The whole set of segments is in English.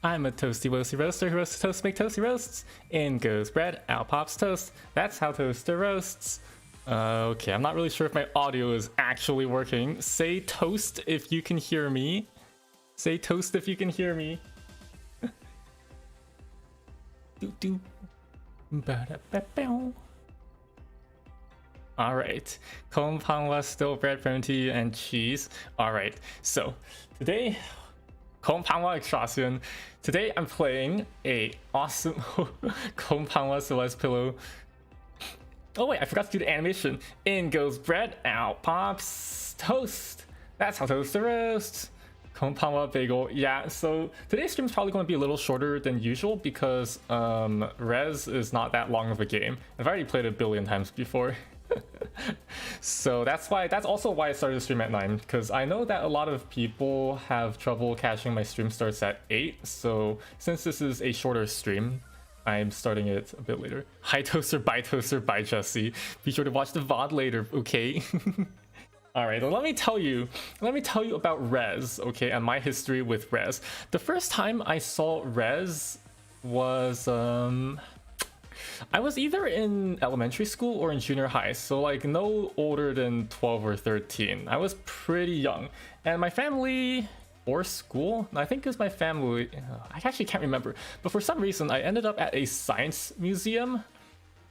I'm a toasty woasty roaster who roasts toast to make toasty roasts. In goes bread, out pops toast. That's how toaster roasts. Okay, I'm not really sure if my audio is actually working. Say toast if you can hear me. Say toast if you can hear me. Do. Alright, konpanwa, still bread, from tea, and cheese. Alright, so today, konpanwa extraction. Today I'm playing a awesome konpanwa Celeste pillow. Oh wait, I forgot to do the animation. In goes bread, out pops toast. That's how toaster roasts. Konpanwa bagel. Yeah, so today's stream is probably going to be a little shorter than usual because REZ is not that long of a game. I've already played it a billion times before. So that's also why I started the stream at 9, because I know that a lot of people have trouble catching my stream starts at 8. So since this is a shorter stream, I'm starting it a bit later. Hi toaster, bye Jesse. Be sure to watch the VOD later, okay? Alright, let me tell you about REZ, okay, and my history with REZ. The first time I saw REZ was I was either in elementary school or in junior high, so like no older than 12 or 13. I was pretty young, and my family or school, I think it was my family, I actually can't remember, but for some reason I ended up at a science museum,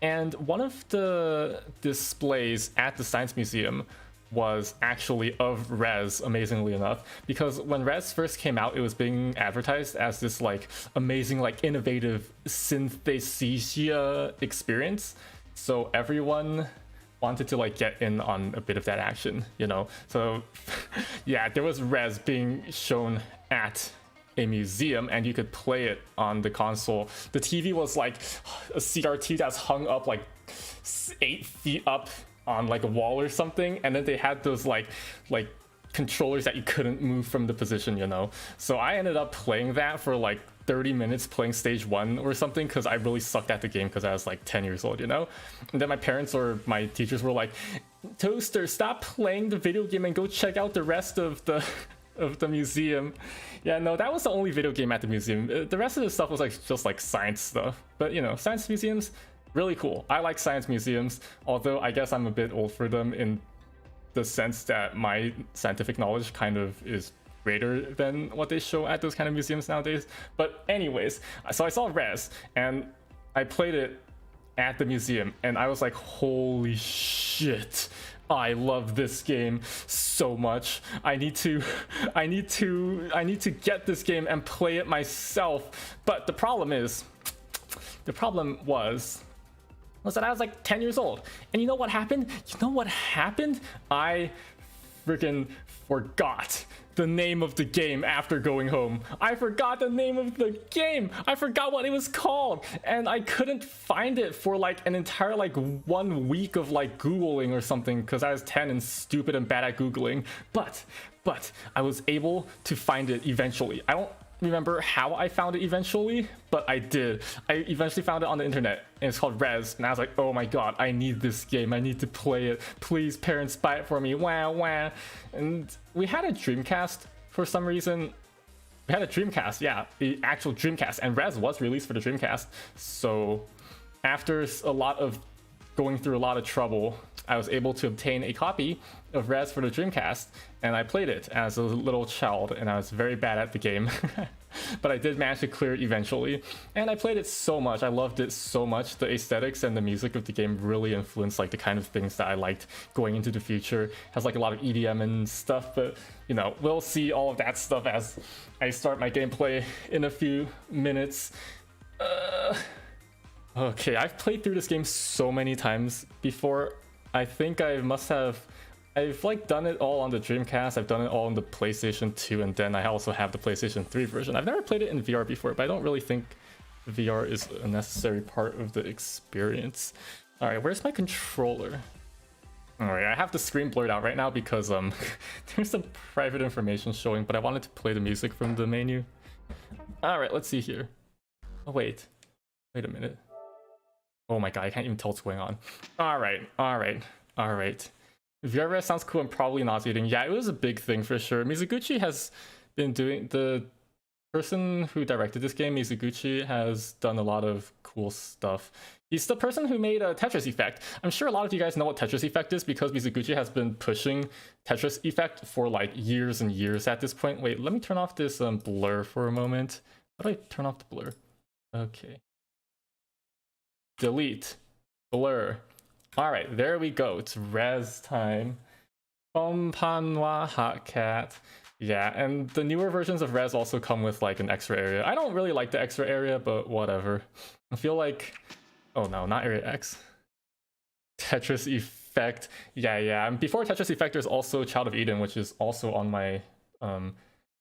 and one of the displays at the science museum was actually of REZ, amazingly enough, because when REZ first came out, it was being advertised as this like amazing, like innovative synesthesia experience. So everyone wanted to like get in on a bit of that action, you know? So yeah, there was REZ being shown at a museum and you could play it on the console. The TV was like a CRT that's hung up like 8 feet up on like a wall or something, and then they had those like controllers that you couldn't move from the position, you know. So I ended up playing that for like 30 minutes, playing stage 1 or something, because I really sucked at the game because I was like 10 years old, you know. And then my parents or my teachers were like, Toaster, stop playing the video game and go check out the rest of the museum. Yeah, no, that was the only video game at the museum. The rest of the stuff was like just like science stuff, but you know, science museums, really cool. I like science museums, although I guess I'm a bit old for them in the sense that my scientific knowledge kind of is greater than what they show at those kind of museums nowadays. But anyways, so I saw REZ and I played it at the museum and I was like, holy shit, I love this game so much. I need to get this game and play it myself. But the problem was that I was like 10 years old. And you know what happened? I freaking forgot the name of the game after going home. I forgot the name of the game. I forgot what it was called. And I couldn't find it for like an entire like 1 week of like Googling or something, because I was 10 and stupid and bad at Googling. But I was able to find it eventually. I don't remember how I found it eventually, but I did. I eventually found it on the internet, and it's called REZ, and I was like, oh my god, I need this game, I need to play it, please parents buy it for me, wah. And we had a Dreamcast for some reason. We had a Dreamcast, yeah, the actual Dreamcast, and REZ was released for the Dreamcast. So after a lot of going through a lot of trouble, I was able to obtain a copy of REZ for the Dreamcast, and I played it as a little child, and I was very bad at the game. But I did manage to clear it eventually, and I played it so much. I loved it so much. The aesthetics and the music of the game really influenced like the kind of things that I liked going into the future. It has like a lot of EDM and stuff, but you know, we'll see all of that stuff as I start my gameplay in a few minutes. Okay, I've played through this game so many times before. I think I've like done it all on the Dreamcast, I've done it all on the PlayStation 2, and then I also have the PlayStation 3 version. I've never played it in VR before, but I don't really think VR is a necessary part of the experience. Alright, where's my controller? Alright, I have the screen blurred out right now because there's some private information showing, but I wanted to play the music from the menu. Alright, let's see here. Oh wait a minute. Oh my god, I can't even tell what's going on. Alright. VR sounds cool and probably nauseating. Yeah, it was a big thing for sure. Mizuguchi has been doing the person who directed this game, Mizuguchi, has done a lot of cool stuff. He's the person who made Tetris Effect. I'm sure a lot of you guys know what Tetris Effect is because Mizuguchi has been pushing Tetris Effect for like years and years at this point. Wait, let me turn off this blur for a moment. How do I turn off the blur? Okay. Delete. Blur. All right, there we go. It's REZ time. Kompanwa Hot Cat. Yeah, and the newer versions of REZ also come with like an extra area. I don't really like the extra area, but whatever. I feel like... Oh no, not Area X. Tetris Effect. Yeah. And before Tetris Effect, there's also Child of Eden, which is also on my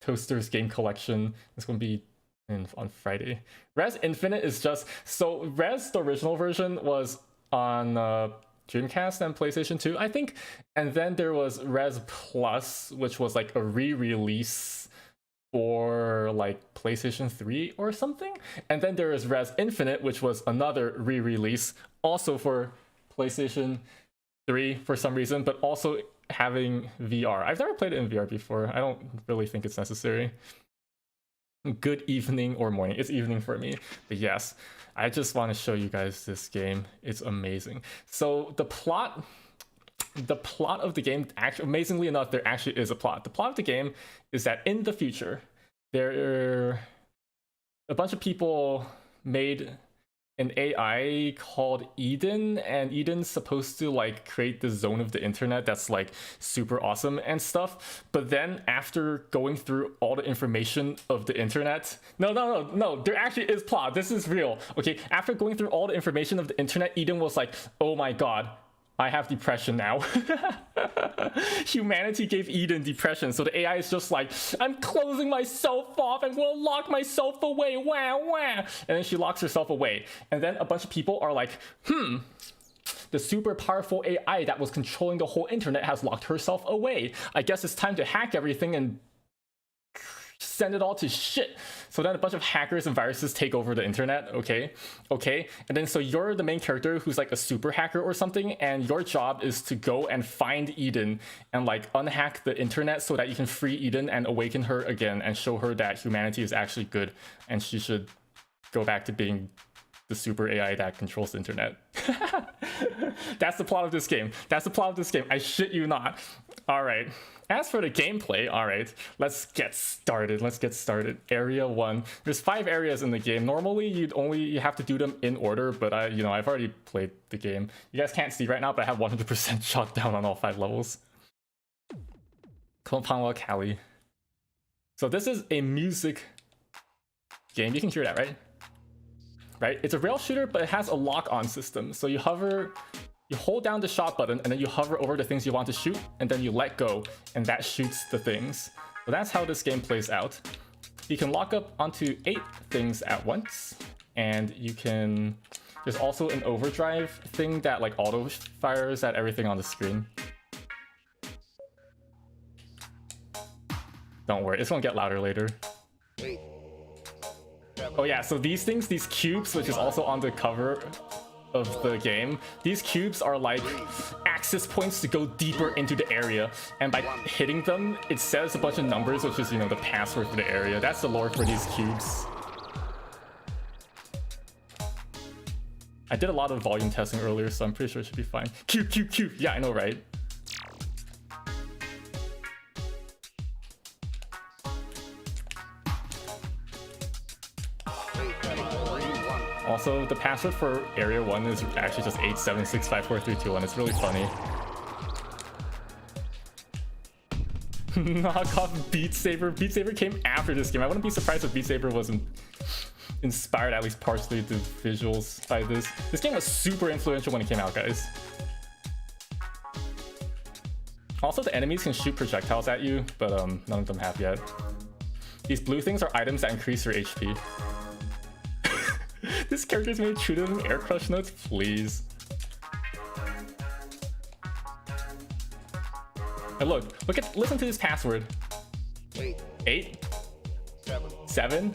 Toasters game collection. It's going to be on Friday. REZ Infinite is just... So REZ, the original version, was on Dreamcast and PlayStation 2, I think. And then there was REZ Plus, which was like a re-release for like PlayStation 3 or something. And then there is REZ Infinite, which was another re-release also for PlayStation 3 for some reason, but also having VR. I've never played it in VR before. I don't really think it's necessary. Good evening or morning. It's evening for me. But yes, I just want to show you guys this game. It's amazing. So the plot of the game, actually, amazingly enough, there actually is a plot. The plot of the game is that in the future, a bunch of people made an AI called Eden, and Eden's supposed to like create the zone of the internet that's like super awesome and stuff. But then after going through all the information of the internet, no, there actually is plot. This is real. Okay, after going through all the information of the internet, Eden was like, oh my god, I have depression now. Humanity gave Eden depression, so the AI is just like, I'm closing myself off and will lock myself away, wah. And then she locks herself away. And then a bunch of people are like, the super powerful AI that was controlling the whole internet has locked herself away. I guess it's time to hack everything and send it all to shit. So then a bunch of hackers and viruses take over the internet. Okay. And then so you're the main character who's like a super hacker or something, and your job is to go and find Eden and like unhack the internet so that you can free Eden and awaken her again and show her that humanity is actually good and she should go back to being the super AI that controls the internet. That's the plot of this game. I shit you not. All right. As for the gameplay, all right, let's get started. Area 1. There's 5 areas in the game. Normally, you have to do them in order, but I've already played the game. You guys can't see right now, but I have 100% shot down on all 5 levels. Kompanwa Kali. So this is a music game. You can hear that, right? It's a rail shooter, but it has a lock-on system. So you hold down the shot button, and then you hover over the things you want to shoot, and then you let go, and that shoots the things. So that's how this game plays out. You can lock up onto 8 things at once, and there's also an overdrive thing that like auto fires at everything on the screen. Don't worry, it's gonna get louder later. Oh yeah, so these cubes, which is also on the cover of the game, these cubes are like access points to go deeper into the area, and by hitting them it says a bunch of numbers, which is the password for the area. That's the lore for these cubes. I did a lot of volume testing earlier, so I'm pretty sure it should be fine. Cube. Yeah, I know, right? Also, the password for Area 1 is actually just 876543221. It's really funny. Knock off Beat Saber. Beat Saber came after this game. I wouldn't be surprised if Beat Saber wasn't inspired, at least partially, the visuals by this. This game was super influential when it came out, guys. Also, the enemies can shoot projectiles at you, but none of them have yet. These blue things are items that increase your HP. This character's made true to them air crush notes, please. And listen to this password. 8 7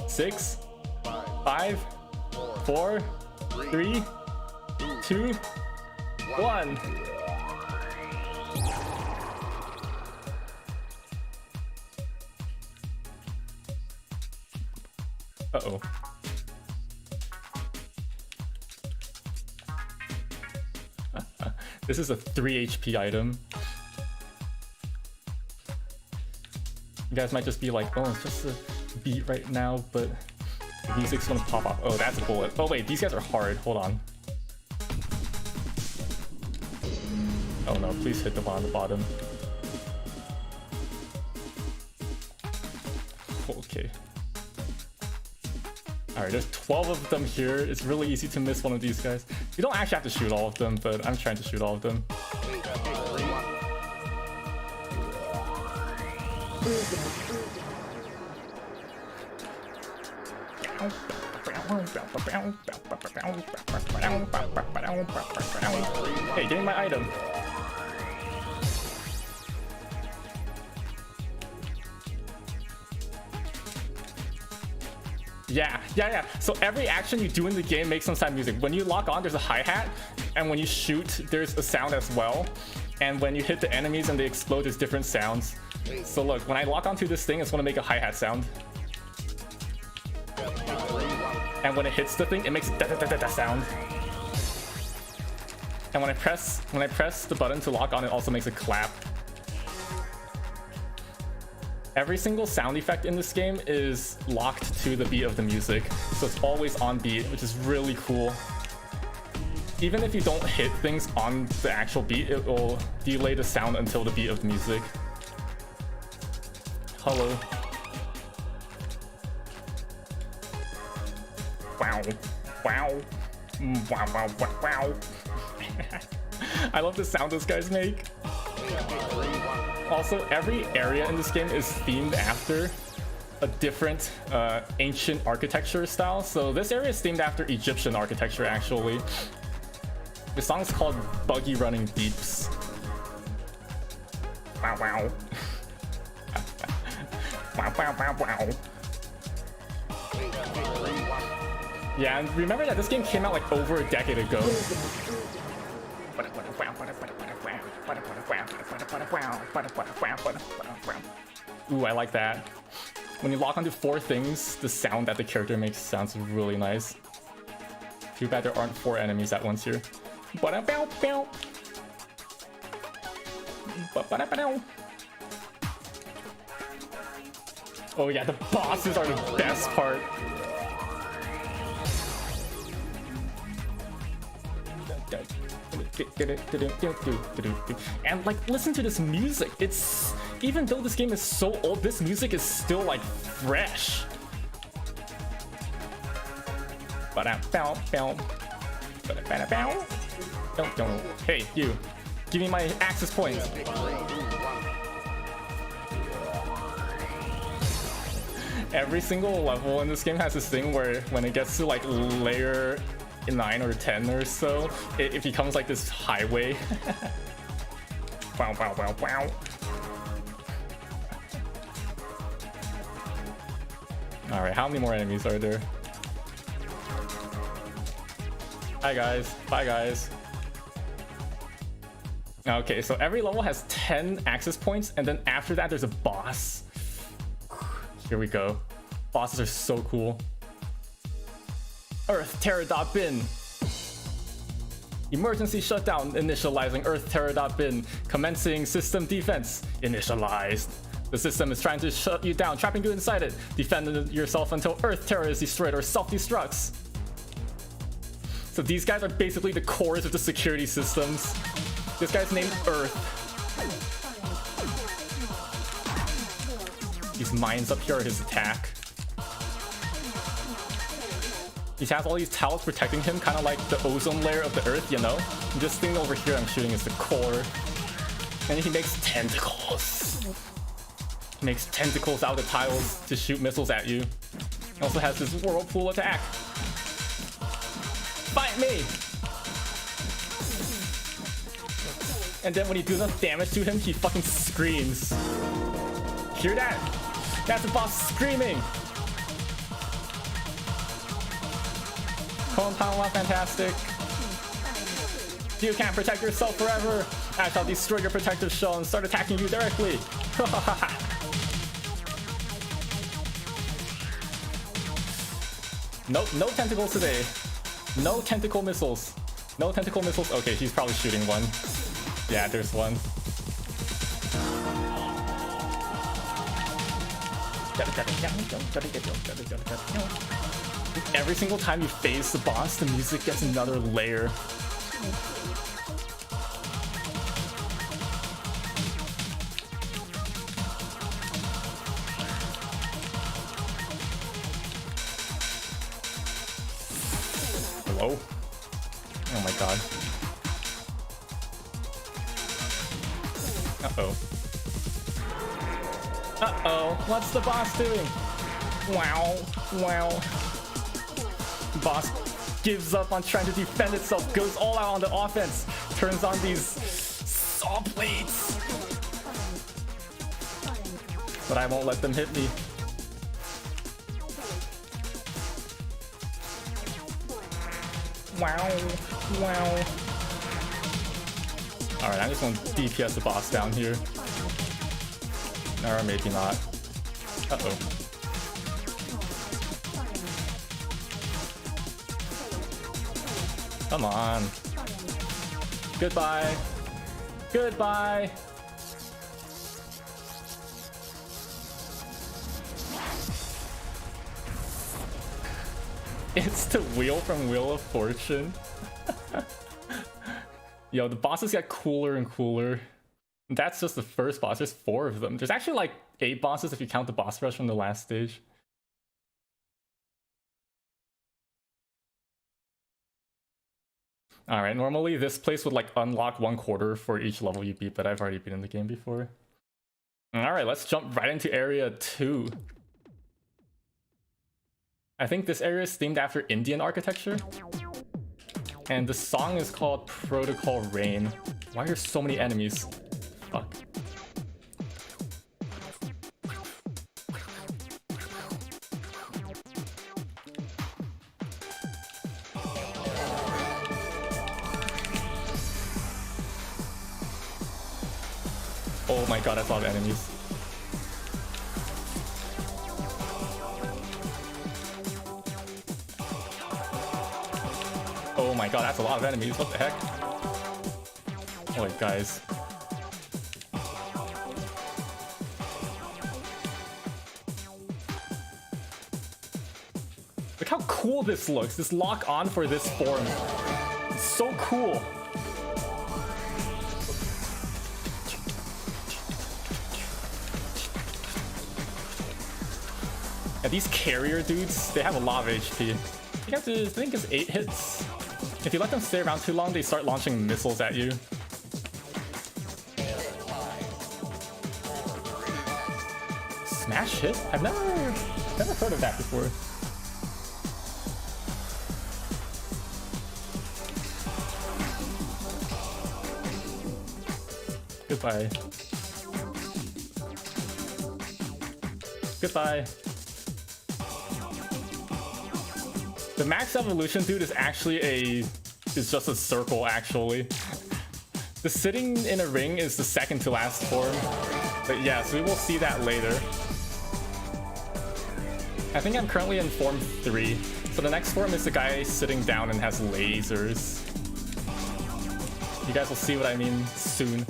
6 5 4 3 2 1. Uh-oh. This is a 3 HP item. You guys might just be like, oh, it's just a beat right now, but the music's gonna pop off. Oh, that's a bullet. Oh wait, these guys are hard. Hold on. Oh no, please hit the one on the bottom. Okay. Alright, there's 12 of them here. It's really easy to miss one of these guys. You don't actually have to shoot all of them, but I'm trying to shoot all of them. Hey, give me my item. Yeah. So every action you do in the game makes some sound music. When you lock on, there's a hi-hat, and when you shoot, there's a sound as well. And when you hit the enemies and they explode, there's different sounds. So look, when I lock onto this thing, it's gonna make a hi-hat sound. And when it hits the thing, it makes a da-da-da-da-da sound. And when I press the button to lock on, it also makes a clap. Every single sound effect in this game is locked to the beat of the music, so it's always on beat, which is really cool. Even if you don't hit things on the actual beat, it will delay the sound until the beat of the music. Hello. Wow. Wow. Wow, wow, wow, wow. I love the sound those guys make. Also, every area in this game is themed after a different ancient architecture style. So this area is themed after Egyptian architecture, actually. The song is called Buggy Running Deeps. Wow, wow. Wow, wow, wow, wow. Yeah, and remember that this game came out like over a decade ago. Ooh, I like that. When you lock onto 4 things, the sound that the character makes sounds really nice. Too bad there aren't 4 enemies at once here. Oh yeah, the bosses are the best part. And like, listen to this music. It's, even though this game is so old, this music is still like fresh. Hey, you, give me my access points. Every single level in this game has this thing where when it gets to like layer 9 or 10 or so, it becomes like this highway. Wow, wow, wow, wow. Alright, how many more enemies are there? Hi guys, bye guys. Okay, so every level has 10 access points, and then after that there's a boss. Here we go. Bosses are so cool. Earth Terra.bin. Emergency shutdown initializing Earth Terra.bin. Commencing system defense initialized. The system is trying to shut you down, trapping you inside it. Defend yourself until Earth Terra is destroyed or self-destructs. So these guys are basically the cores of the security systems. This guy's named Earth. These mines up here are his attack. He has all these towers protecting him, kind of like the ozone layer of the Earth, you know? And this thing over here I'm shooting is the core. And he makes tentacles. He makes tentacles out of the tiles to shoot missiles at you. He also has this whirlpool attack. Fight me! And then when you do enough damage to him, he fucking screams. Hear that? That's the boss screaming! Compound Law, fantastic. You can't protect yourself forever. I shall destroy your protective shell and start attacking you directly. No tentacles today. No tentacle missiles. No tentacle missiles. Okay, he's probably shooting one. Yeah, there's one. Every single time you phase the boss, the music gets another layer. Hello? Oh my god. Uh-oh. Uh-oh, what's the boss doing? Wow, wow. Boss gives up on trying to defend itself, goes all out on the offense, turns on these saw blades. But I won't let them hit me. Wow, wow. Alright, I'm just gonna DPS the boss down here. Or maybe not. Uh-oh. Come on. Goodbye. Goodbye. It's the wheel from Wheel of Fortune. Yo, the bosses get cooler and cooler. That's just the first boss. There's 4 of them. There's actually like 8 bosses if you count the boss rush from the last stage. Alright, normally this place would like unlock 1/4 for each level you beat, but I've already been in the game before. Alright, let's jump right into area 2. I think this area is themed after Indian architecture. And the song is called Protocol Rain. Why are there so many enemies? Fuck. Oh my god, that's a lot of enemies. Oh my god, that's a lot of enemies. What the heck? Oh wait, guys. Look how cool this looks. This lock on for this form. It's so cool. Yeah, these carrier dudes, they have a lot of HP. You have to think it's 8 hits. If you let them stay around too long, they start launching missiles at you. Smash hit? I've never heard of that before. Goodbye. Goodbye. The max evolution dude is actually is just a circle actually. The sitting in a ring is the second to last form. But yes, we will see that later. I think I'm currently in form 3. So the next form is the guy sitting down and has lasers. You guys will see what I mean soon.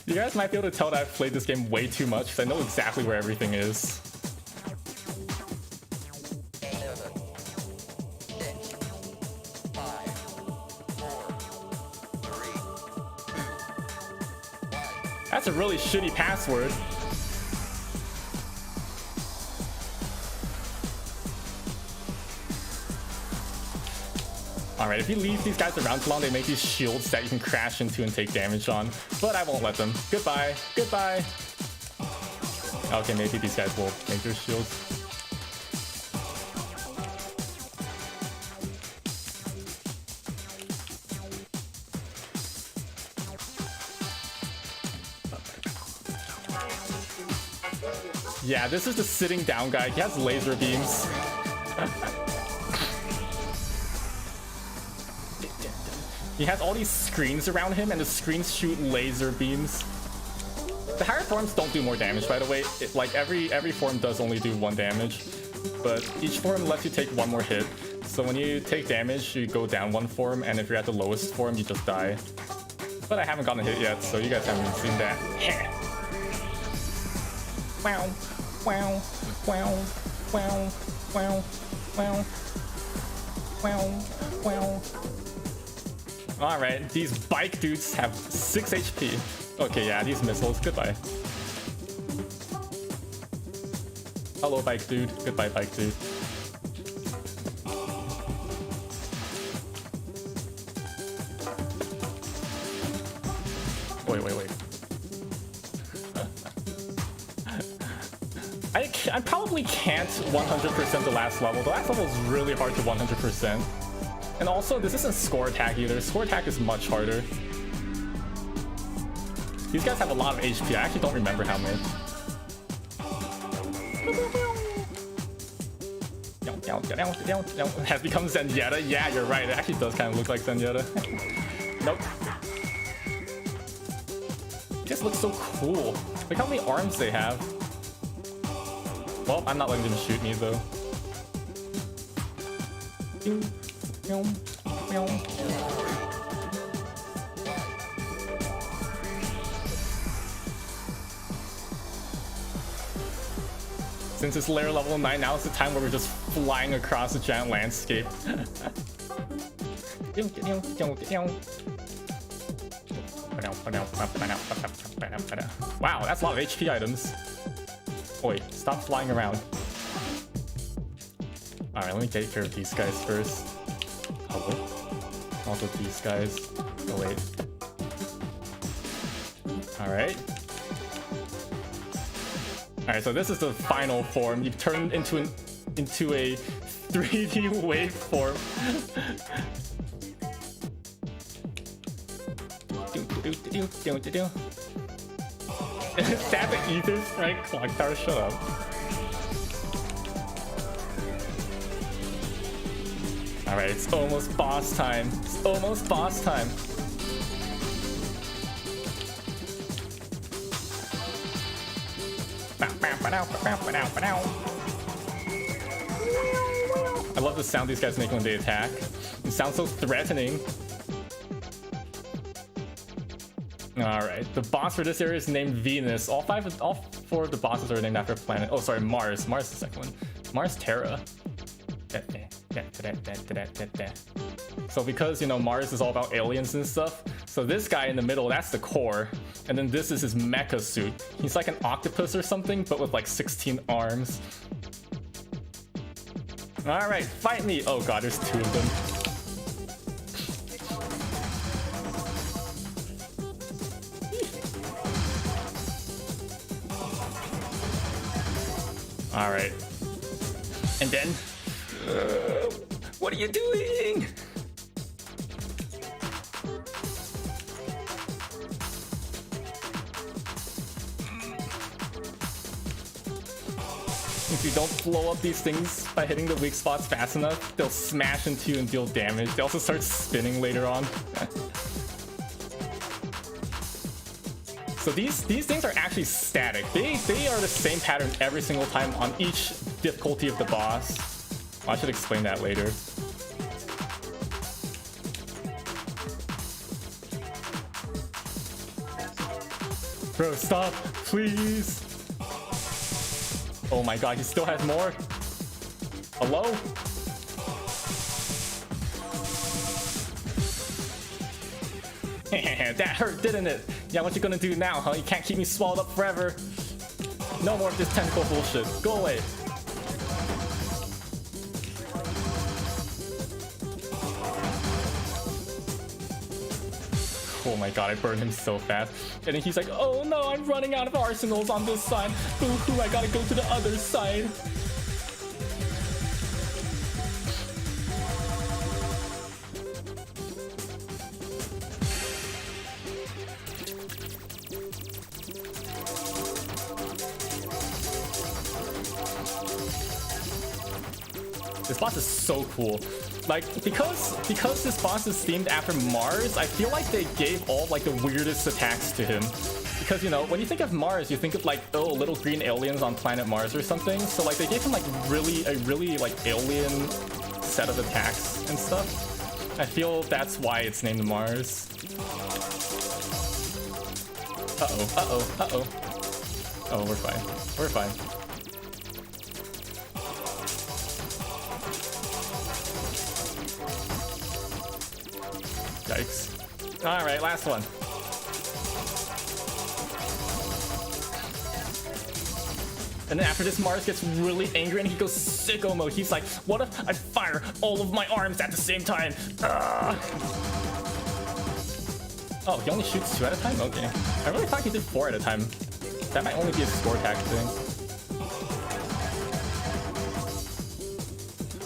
You guys might be able to tell that I've played this game way too much because I know exactly where everything is. That's a really shitty password. Alright, if you leave these guys around too long, they make these shields that you can crash into and take damage on. But I won't let them. Goodbye. Goodbye. Okay, maybe these guys will make their shields. Yeah, this is the sitting down guy. He has laser beams. He has all these screens around him, and the screens shoot laser beams. The higher forms don't do more damage, by the way. Like every form does only do 1 damage, but each form lets you take 1 more hit. So when you take damage, you go down 1 form, and if you're at the lowest form, you just die. But I haven't gotten a hit yet, so you guys haven't seen that. Wow, wow, wow, wow, wow, wow, wow, wow. Alright, these bike dudes have 6 HP. Okay, yeah, these missiles, goodbye. Hello, bike dude. Goodbye, bike dude. Wait. I probably can't 100% the last level. The last level is really hard to 100%. And also, this isn't score attack either. Score attack is much harder. These guys have a lot of HP. I actually don't remember how much. Has become Zenyatta. Yeah, you're right. It actually does kind of look like Zenyatta. Nope. It just looks so cool. Look how many arms they have. Well, I'm not letting them shoot me though. Since it's layer level 9, now is the time where we're just flying across a giant landscape. Wow, that's a lot of HP items. Wait, stop flying around. Alright, let me take care of these guys first. Hello? Also these guys. Oh wait. Alright. Alright, so this is the final form. You've turned into a 3D waveform. Stab the ether strike clock tower, shut up. Alright, it's almost boss time. It's almost boss time. I love the sound these guys make when they attack. It sounds so threatening. Alright, the boss for this area is named Venus. All 4 of the bosses are named after a planet. Oh, sorry, Mars. Mars is the second one. Mars Terra. So because, you know, Mars is all about aliens and stuff, so this guy in the middle, that's the core. And then this is his mecha suit. He's like an octopus or something, but with like 16 arms. Alright, fight me! Oh god, there's 2 of them. Alright. And then... what are you doing? If you don't blow up these things by hitting the weak spots fast enough, they'll smash into you and deal damage. They also start spinning later on. So these things are actually static. They are the same pattern every single time on each difficulty of the boss. Well, I should explain that later. Bro, stop, please. Oh my god, he still has more. Hello? That hurt, didn't it? Yeah, what you gonna do now, huh? You can't keep me swallowed up forever. No more of this tentacle bullshit. Go away. Oh my god, I burned him so fast. And then he's like, oh no, I'm running out of arsenals on this side. Boo-hoo, I gotta go to the other side. This boss is so cool. Like, because this boss is themed after Mars, I feel like they gave all like the weirdest attacks to him. Because, you know, when you think of Mars, you think of like, oh, little green aliens on planet Mars or something. So like they gave him like a really like alien set of attacks and stuff. I feel that's why it's named Mars. Uh-oh. Oh, we're fine. We're fine. Yikes. Alright, last one. And then after this, Mars gets really angry and he goes sicko mode. He's like, what if I fire all of my arms at the same time? Oh, he only shoots 2 at a time? Okay. I really thought he did 4 at a time. That might only be a score attack thing.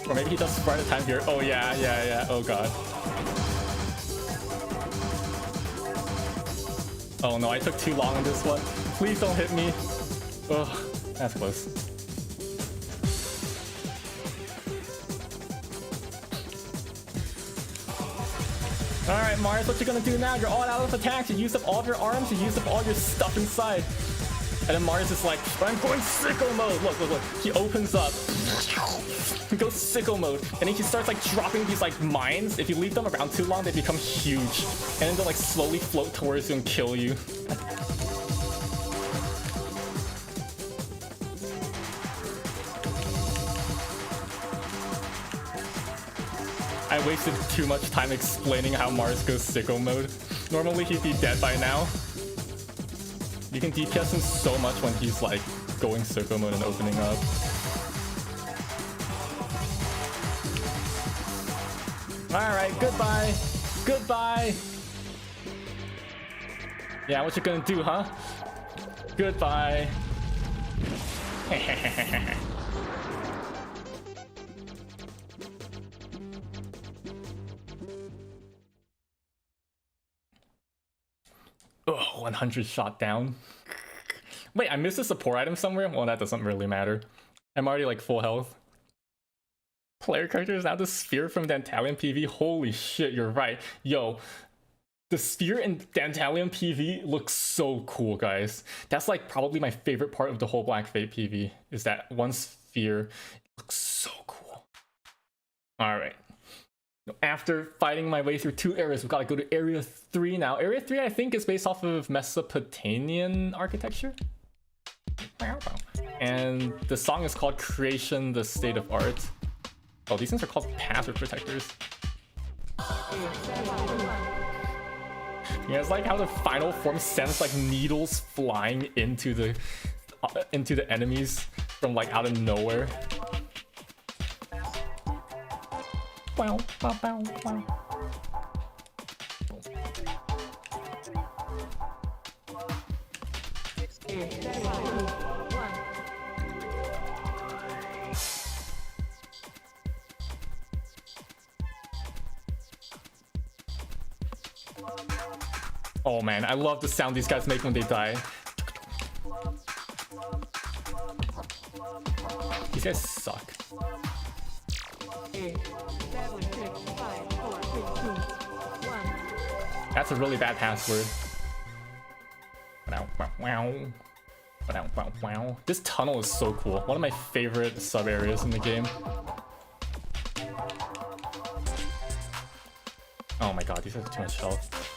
Or maybe he does 4 at a time here. Oh yeah. Oh god. Oh no, I took too long on this one. Please don't hit me. Ugh, that's close. Alright, Mars, what you gonna do now? You're all out of attacks. You used up all of your arms, you used up all your stuff inside. And then Mars is like, I'm going sicko mode. Look. He opens up. He goes sicko mode. And then he starts like dropping these like mines. If you leave them around too long, they become huge. And then they'll like slowly float towards you and kill you. I wasted too much time explaining how Mars goes sicko mode. Normally he'd be dead by now. You can DPS him so much when he's like going sicko mode and opening up. Alright, goodbye. Goodbye. Yeah, what you gonna do, huh? Goodbye. Oh, 100 shot down. Wait, I missed a support item somewhere? Well, that doesn't really matter. I'm already like full health. Player character is now the sphere from Dantalion PV. Holy shit, you're right. Yo, the sphere in Dantalion PV looks so cool, guys. That's like probably my favorite part of the whole Black Fate PV, is that one sphere. It looks so cool. Alright. After fighting my way through 2 areas, we've got to go to Area 3 now. Area 3, I think, is based off of Mesopotamian architecture. And the song is called Creation, the State of Art. Oh, these things are called password protectors. You guys like how the final form sends like needles flying into the enemies from like out of nowhere? Wow, wow, wow, wow. Oh man, I love the sound these guys make when they die. These guys suck. That's a really bad password. This tunnel is so cool. One of my favorite sub areas in the game. Oh my god, these have too much health.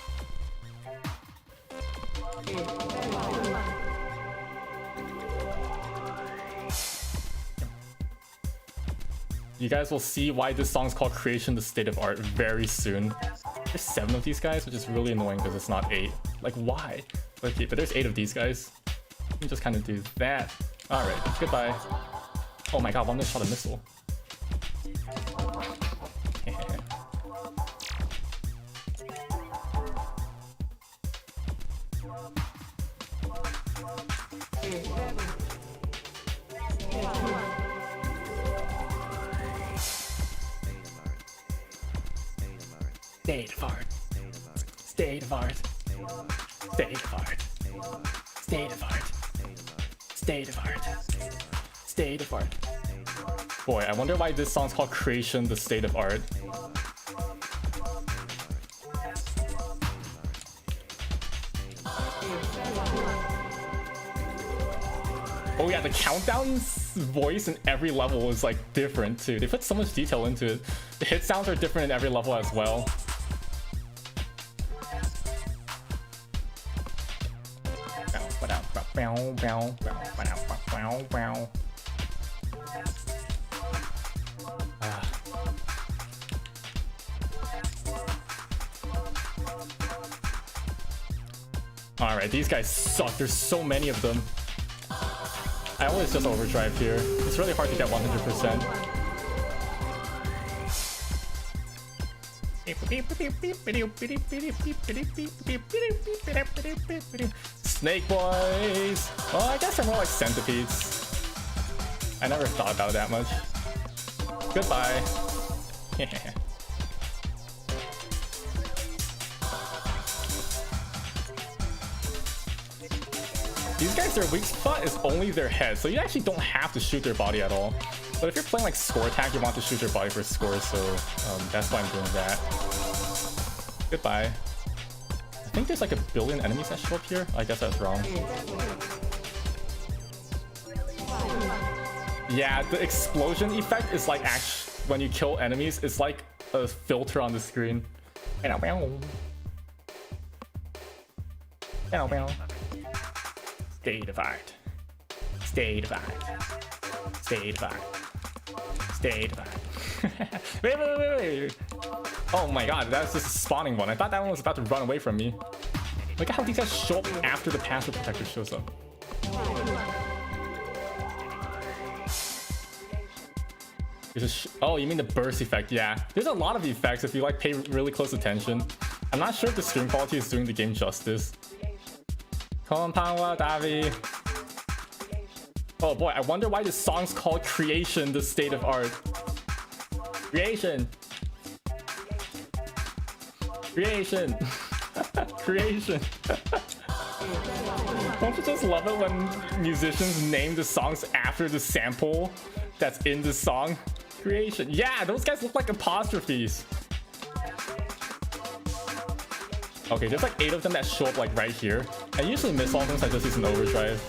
You guys will see why this song's called Creation, the State of Art very soon. There's 7 of these guys, which is really annoying because it's not 8. Like, why? Okay, but there's 8 of these guys. You can just kind of do that. Alright, goodbye. Oh my god, one just shot a missile. State of art. State of art. State of art. State of art. State of art. State of art. Boy, I wonder why this song's called Creation, the State of Art. Oh yeah, the countdown's voice in every level is like different too. They put so much detail into it. The hit sounds are different in every level as well. Alright, these guys suck. There's so many of them. I always just overdrive here. It's really hard to get 100%. Snake boys! Well, I guess they're more like centipedes. I never thought about it that much. Goodbye. These guys, their weak spot is only their head, so you actually don't have to shoot their body at all. But if you're playing like score attack, you want to shoot their body for score, so that's why I'm doing that. Goodbye. I think there's like a billion enemies that show up here. I guess that's wrong. Yeah, the explosion effect is like actually when you kill enemies, it's like a filter on the screen. State of art. State of art. State of art. State of art. wait. Oh my god, that's just a spawning one. I thought that one was about to run away from me. Look at how these guys show up after the password protector shows up. Oh, you mean the burst effect? Yeah. There's a lot of effects if you like pay really close attention. I'm not sure if the stream quality is doing the game justice. Konpanwa, Davi. Oh boy, I wonder why this song's called Creation, the State of Art. Creation. Creation. Creation. Don't you just love it when musicians name the songs after the sample that's in the song? Creation. Yeah, those guys look like apostrophes. Okay, there's like 8 of them that show up like right here. I usually miss all of them, so I just use an overdrive.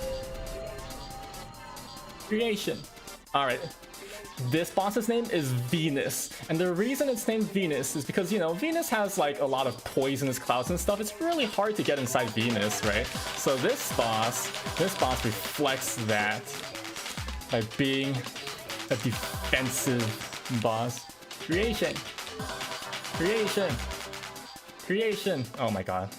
Creation. Alright. This boss's name is Venus. And the reason it's named Venus is because, you know, Venus has like a lot of poisonous clouds and stuff. It's really hard to get inside Venus, right? So this boss reflects that by being a defensive boss. Creation. Creation. Creation. Oh my god.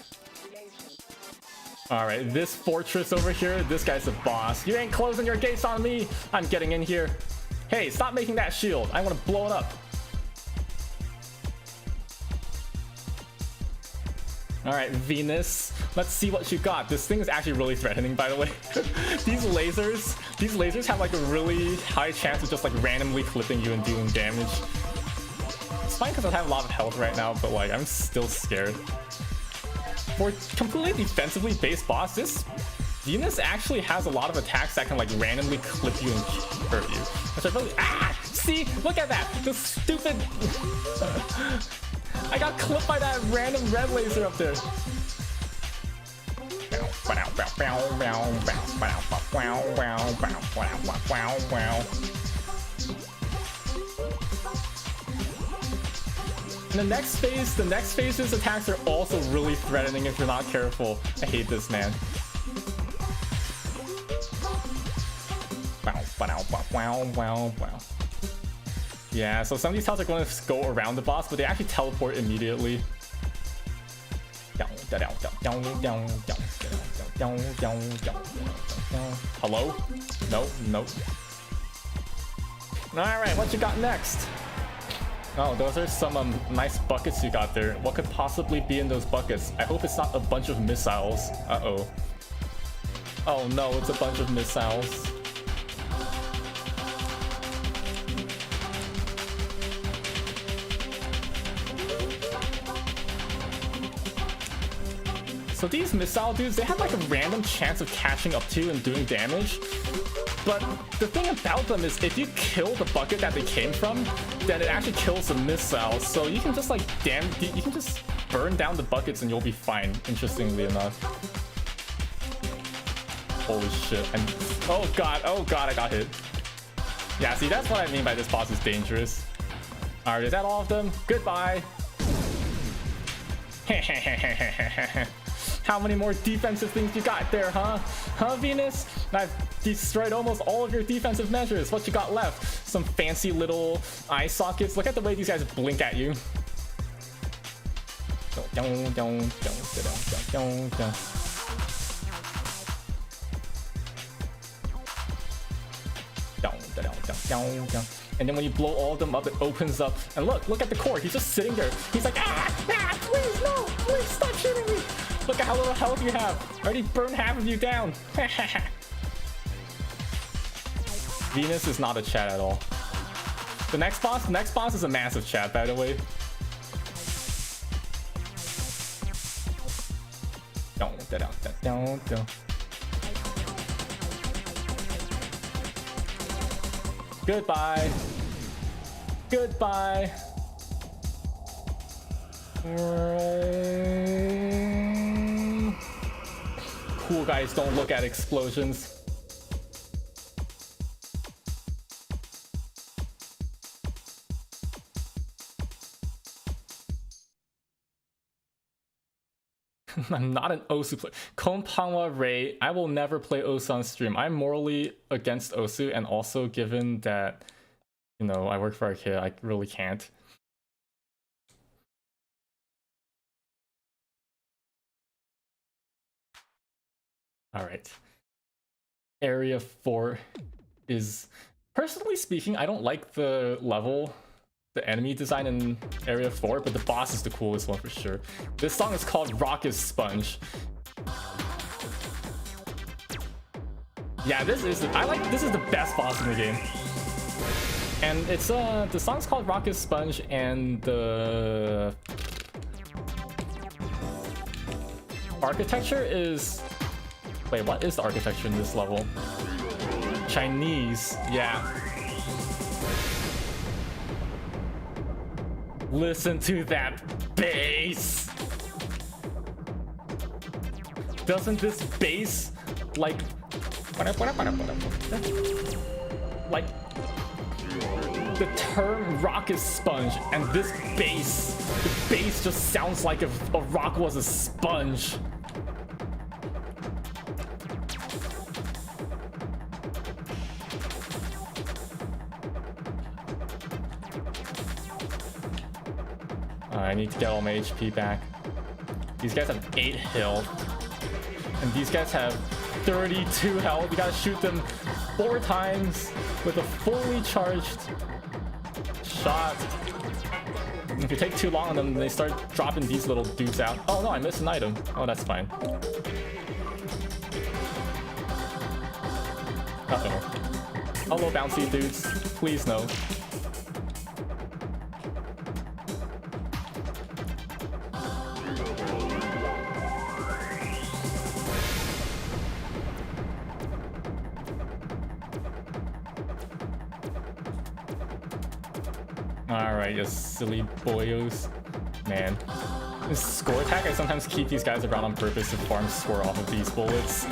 Alright, this fortress over here, this guy's the boss. You ain't closing your gates on me. I'm getting in here. Hey, stop making that shield. I want to blow it up. Alright, Venus. Let's see what you got. This thing is actually really threatening, by the way. These lasers have like a really high chance of just like randomly clipping you and doing damage. It's fine because I have a lot of health right now, but like I'm still scared. For completely defensively based boss, this Venus actually has a lot of attacks that can like randomly clip you and hurt you. Which I really see, look at that! The stupid I got clipped by that random red laser up there. And the next phase's attacks are also really threatening if you're not careful. I hate this, man. Yeah, so some of these tiles are going to go around the boss, but they actually teleport immediately. Hello? Nope. Alright, what you got next? Oh, those are some nice buckets you got there. What could possibly be in those buckets? I hope it's not a bunch of missiles. Uh-oh. Oh no, it's a bunch of missiles. So these missile dudes, they have like a random chance of catching up to you and doing damage. But the thing about them is if you kill the bucket that they came from, then it actually kills the missile. So you can just like you can just burn down the buckets and you'll be fine, interestingly enough. Holy shit. And oh god, I got hit. Yeah, see, that's what I mean by this boss is dangerous. Alright, is that all of them? Goodbye. How many more defensive things you got there, huh? Huh, Venus? I've destroyed almost all of your defensive measures. What you got left? Some fancy little eye sockets. Look at the way these guys blink at you. And then when you blow all of them up, it opens up. And look at the core. He's just sitting there. He's like, please, no, please stop shooting me. Look at how little health you have. I already burned half of you down. Venus is not a chat at all. The next boss is a massive chat, by the way. Goodbye. Goodbye. Cool guys don't look at explosions. I'm not an Osu player. Konpanwa Ray, I will never play Osu on stream. I'm morally against Osu, and also given that, you know, I work for Arcade, I really can't. Alright. Area 4 is... Personally speaking, I don't like the level, the enemy design in Area 4, but the boss is the coolest one for sure. This song is called Rock is Sponge. Yeah, this is the best boss in the game. And it's the song's called Rock is Sponge, and the architecture is... Wait, what is the architecture in this level? Chinese, yeah. Listen to that bass! Doesn't this bass, like the term rock is sponge, and this bass, the bass just sounds like if a rock was a sponge. I need to get all my HP back. These guys have 8 health. And these guys have 32 health. You gotta shoot them 4 times with a fully charged shot. If you take too long on them, they start dropping these little dudes out. Oh no, I missed an item. Oh, that's fine. Uh-oh. Hello, bouncy dudes. Please no. Alright, you silly boyos. Man. This score attack, I sometimes keep these guys around on purpose to farm score off of these bullets.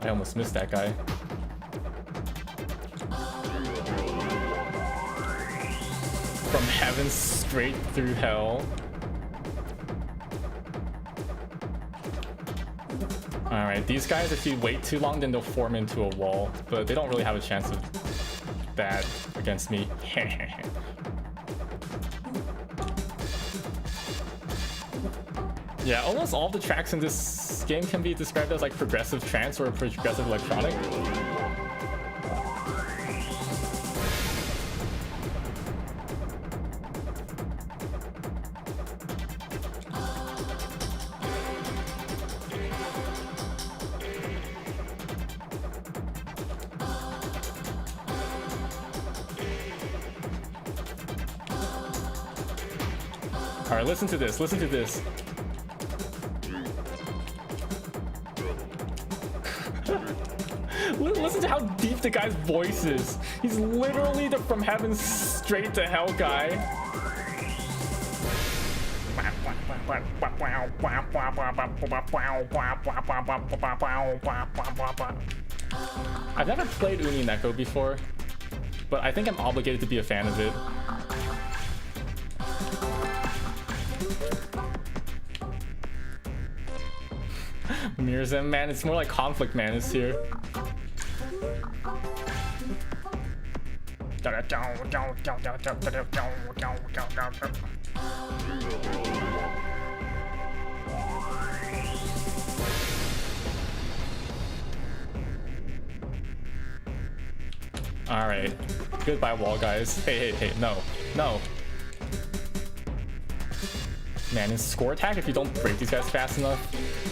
I almost missed that guy. From heaven straight through hell. Alright, these guys, if you wait too long, then they'll form into a wall. But they don't really have a chance of that against me. Yeah, almost all the tracks in this game can be described as like progressive trance or progressive electronic. Alright, listen to this, listen to this. listen to how deep the guy's voice is. He's literally the from heaven straight to hell guy. I've never played Umineko before, but I think I'm obligated to be a fan of it. Mirzim, man, it's more like Conflict Man is here. Alright. Goodbye, wall guys. Hey, no. No. Man, in score attack, if you don't break these guys fast enough,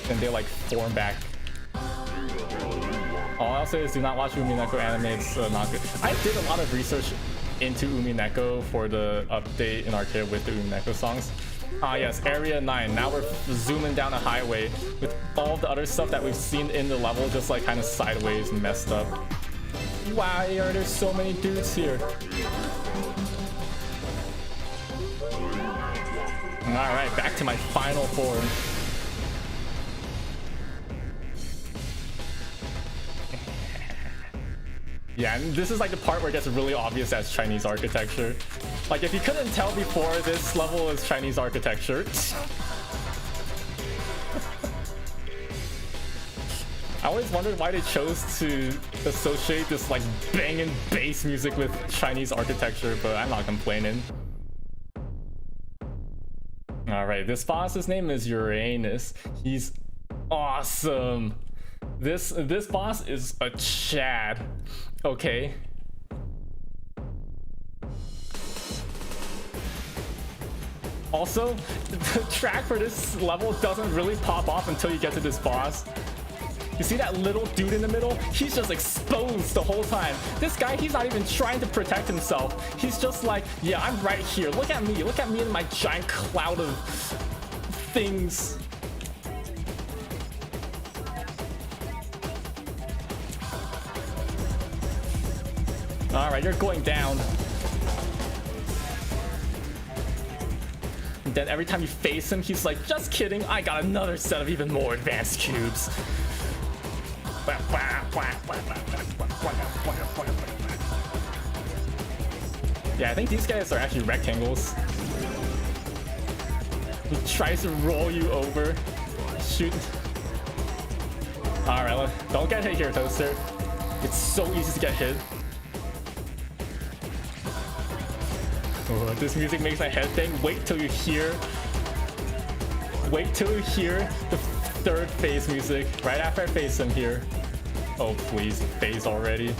then they like form back. All I'll say is do not watch Umineko anime, it's not good. I did a lot of research into Umineko for the update in arcade with the Umineko songs. Ah yes, Area 9. Now we're zooming down a highway with all the other stuff that we've seen in the level just like kind of sideways and messed up. Why are there so many dudes here? Alright, back to my final form. Yeah, and this is like the part where it gets really obvious as Chinese architecture. Like, if you couldn't tell before, this level is Chinese architecture. I always wondered why they chose to associate this like banging bass music with Chinese architecture, but I'm not complaining. Alright, this boss's name is Uranus. He's awesome. This boss is a Chad. Okay. Also, the track for this level doesn't really pop off until you get to this boss. You see that little dude in the middle? He's just exposed the whole time. This guy, he's not even trying to protect himself. He's just like, yeah, I'm right here. Look at me. Look at me in my giant cloud of things. All right, you're going down. And then every time you face him, he's like, just kidding. I got another set of even more advanced cubes. Yeah, I think these guys are actually rectangles. He tries to roll you over. Shoot. Alright, don't get hit here, Toaster. It's so easy to get hit. Oh, this music makes my head bang. Wait till you hear the third phase music right after I face him here. Oh please, phase already.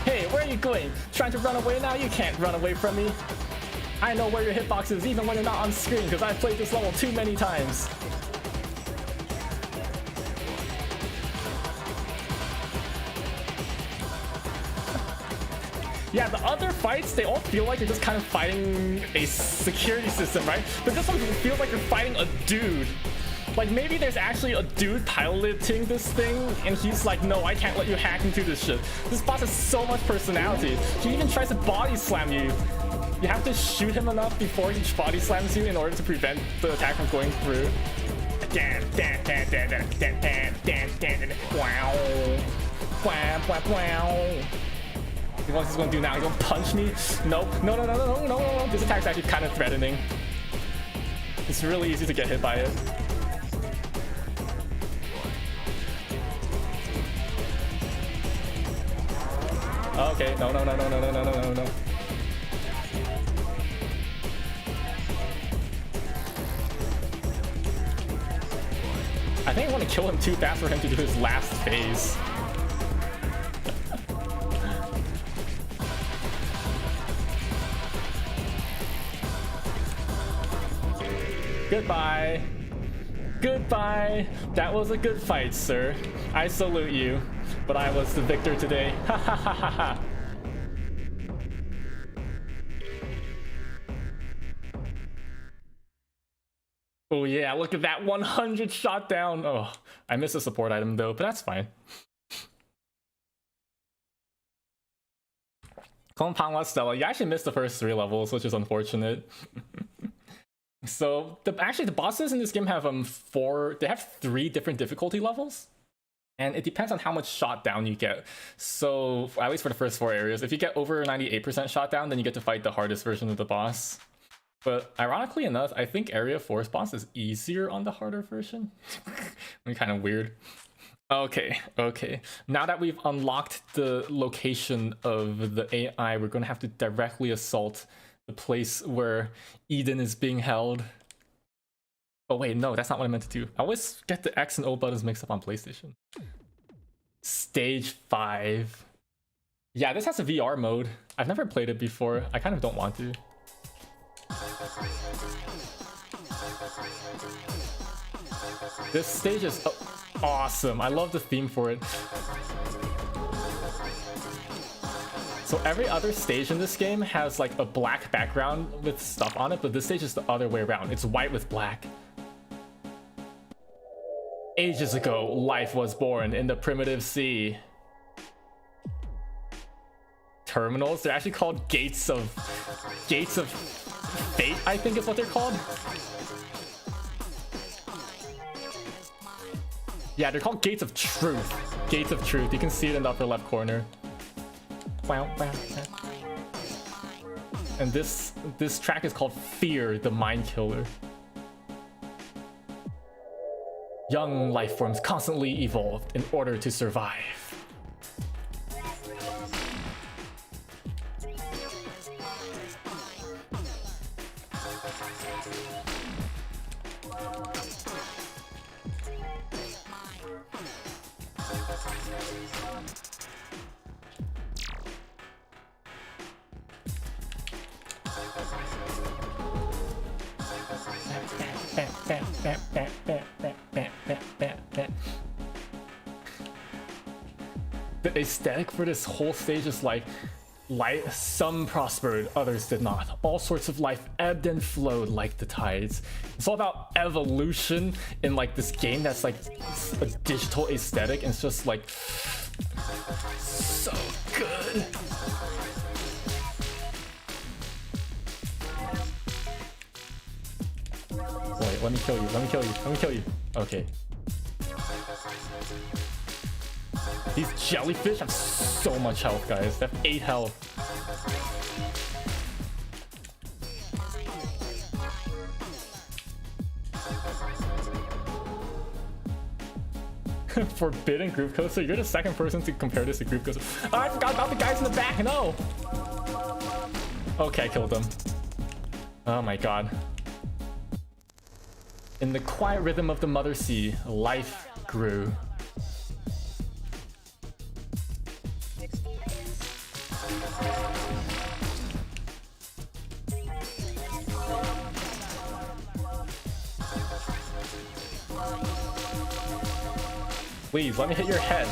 Hey, where are you going? Trying to run away now? You can't run away from me. I know where your hitbox is even when you're not on screen because I've played this level too many times. Yeah, the other fights, they all feel like you're just kind of fighting a security system, right? But this one feels like you're fighting a dude. Like, maybe there's actually a dude piloting this thing, and he's like, no, I can't let you hack into this shit. This boss has so much personality. He even tries to body slam you. You have to shoot him enough before he body slams you in order to prevent the attack from going through. What he's gonna do now? He's gonna punch me? Nope. No. This attack's actually kind of threatening. It's really easy to get hit by it. Okay, no. I think I want to kill him too fast for him to do his last phase. Goodbye. That was a good fight, sir. I salute you. but I was the victor today. Ha ha ha ha ha. Oh yeah, look at that 100 shot down. Oh, I missed a support item though, but that's fine. Compound Stella, you actually missed the first 3 levels, which is unfortunate. So actually the bosses in this game have 3 different difficulty levels. And it depends on how much shot down you get. So at least for the first 4 areas, if you get over 98% shot down, then you get to fight the hardest version of the boss. But ironically enough, I think Area 4's boss is easier on the harder version. Kind of weird. Okay. Now that we've unlocked the location of the AI, we're gonna have to directly assault the place where Eden is being held. Oh wait, no, that's not what I meant to do. I always get the X and O buttons mixed up on PlayStation. Stage 5. Yeah, this has a VR mode. I've never played it before. I kind of don't want to. This stage is awesome. I love the theme for it. So every other stage in this game has like a black background with stuff on it, but this stage is the other way around. It's white with black. Ages ago, life was born in the primitive sea. Terminals? They're actually called gates of fate, I think is what they're called. Yeah, they're called gates of truth. Gates of truth. You can see it in the upper left corner. And this track is called Fear, the Mind Killer. Young life forms constantly evolved in order to survive. The aesthetic for this whole stage is like some prospered, others did not. All sorts of life ebbed and flowed like the tides. It's all about evolution in like this game that's like a digital aesthetic, and it's just like so good. Wait, let me kill you. Okay. These jellyfish have so much health, guys. They have 8 health. Forbidden Groove Coaster? You're the second person to compare this to Groove Coaster. Oh, I forgot about the guys in the back, no! Okay, I killed them. Oh my god. In the quiet rhythm of the Mother Sea, life grew. Please, let me hit your head.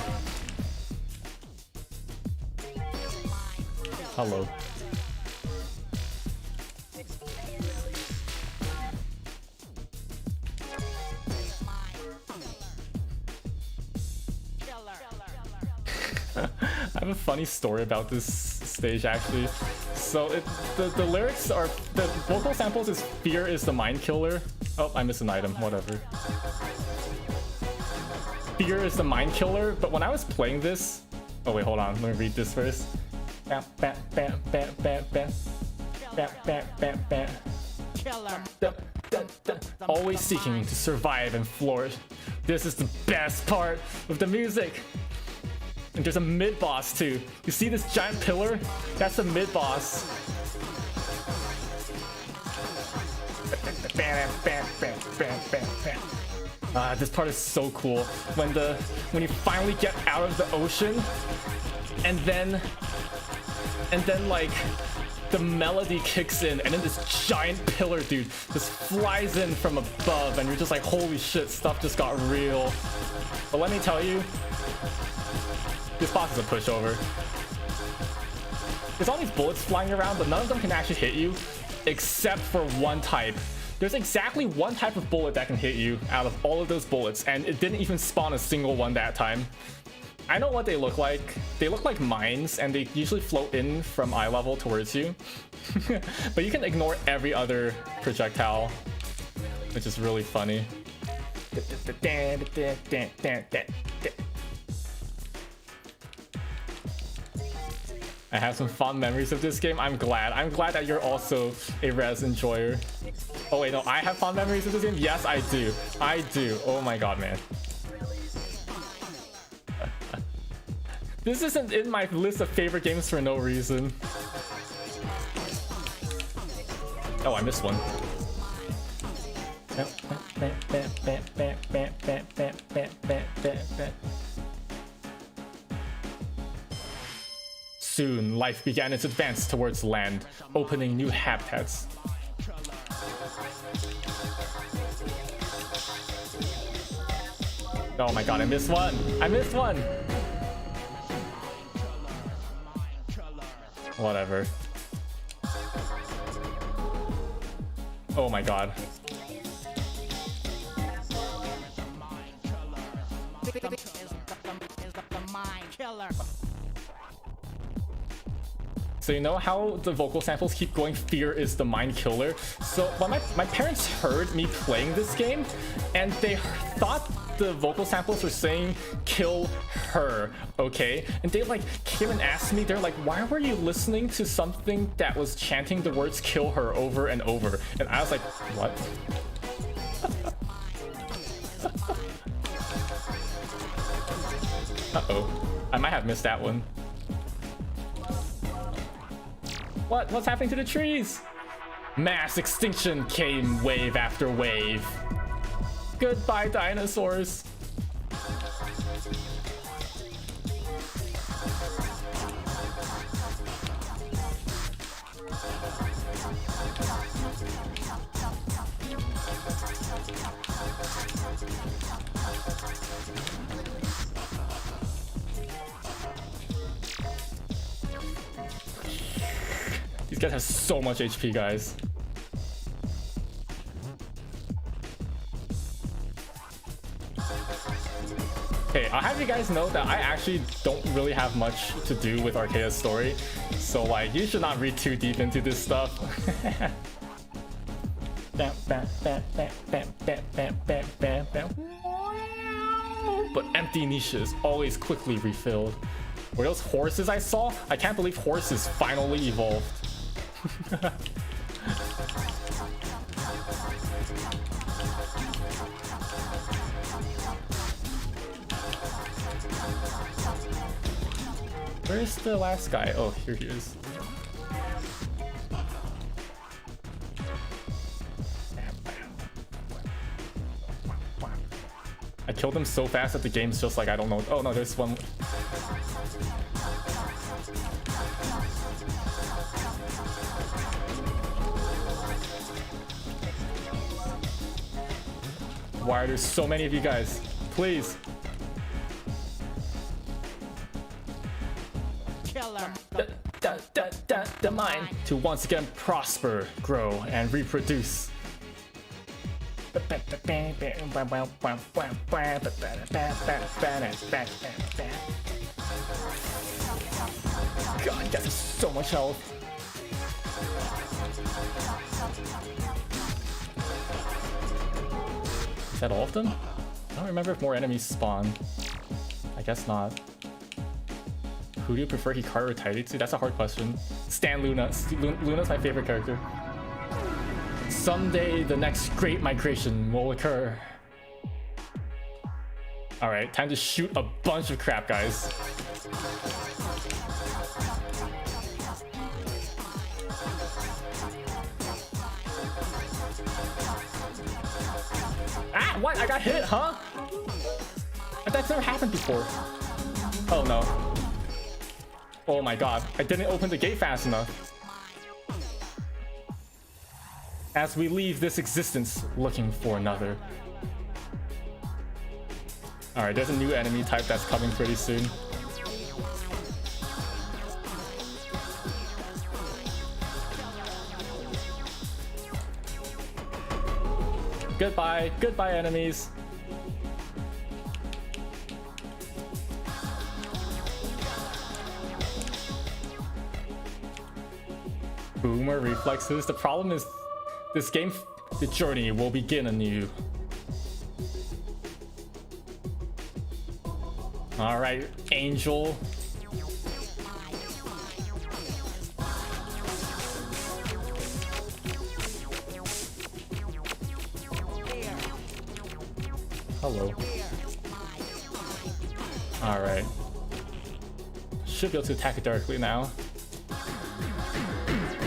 Hello. I have a funny story about this stage actually. So the lyrics are, the vocal samples is Fear is the Mind Killer. Oh, I missed an item, whatever. Fear is the Mind Killer, but when I was playing this, oh wait, hold on, let me read this first. Always seeking to survive and flourish. This is the best part of the music. And there's a mid-boss too. You see this giant pillar? That's the mid-boss. This part is so cool. When you finally get out of the ocean, and then like the melody kicks in, and then this giant pillar dude just flies in from above, and you're just like, holy shit, stuff just got real. But let me tell you, This boss is a pushover. There's all these bullets flying around, but none of them can actually hit you, except for one type. There's exactly one type of bullet that can hit you out of all of those bullets, and it didn't even spawn a single one that time. I know what they look like. They look like mines, and they usually float in from eye level towards you. But you can ignore every other projectile, which is really funny. I have some fond memories of this game. I'm glad. I'm glad that you're also a REZ enjoyer. Oh wait, no, I have fond memories of this game? Yes, I do. I do. Oh my god, man. This isn't in my list of favorite games for no reason. Oh, I missed one. Soon, life began its advance towards land, opening new habitats. Oh my god, I missed one! I missed one! Whatever. Oh my god. So you know how the vocal samples keep going, fear is the mind killer? So when my parents heard me playing this game, and they thought the vocal samples were saying kill her, okay? And they like came and asked me, they're like, why were you listening to something that was chanting the words kill her over and over? And I was like, what? Uh-oh, I might have missed that one. What's happening to the trees? Mass extinction came wave after wave. Goodbye, dinosaurs. These guys have so much HP, guys. Okay, I'll have you guys know that I actually don't really have much to do with Archaea's story, so like, you should not read too deep into this stuff. But empty niches always quickly refilled. Were those horses I saw? I can't believe horses finally evolved. Where's the last guy? Oh, here he is. I killed him so fast that the game's just like, I don't know. Oh no, there's one. Why are there so many of you guys? Please. The mind to once again prosper, grow, and reproduce. God, you guys have so much health. Is that all of them? I don't remember if more enemies spawn. I guess not. Who do you prefer, Hikaru or Taitsu? That's a hard question. Stan Luna. Luna's my favorite character. Someday the next great migration will occur. Alright, time to shoot a bunch of crap, guys. Ah, what? I got hit, huh? That's never happened before. Oh no. Oh my god, I didn't open the gate fast enough. As we leave this existence looking for another. Alright, there's a new enemy type that's coming pretty soon. Goodbye. Goodbye, enemies. Boomer reflexes. The problem is this game, the journey will begin anew. All right, Angel. Hello. All right. Should be able to attack it directly now.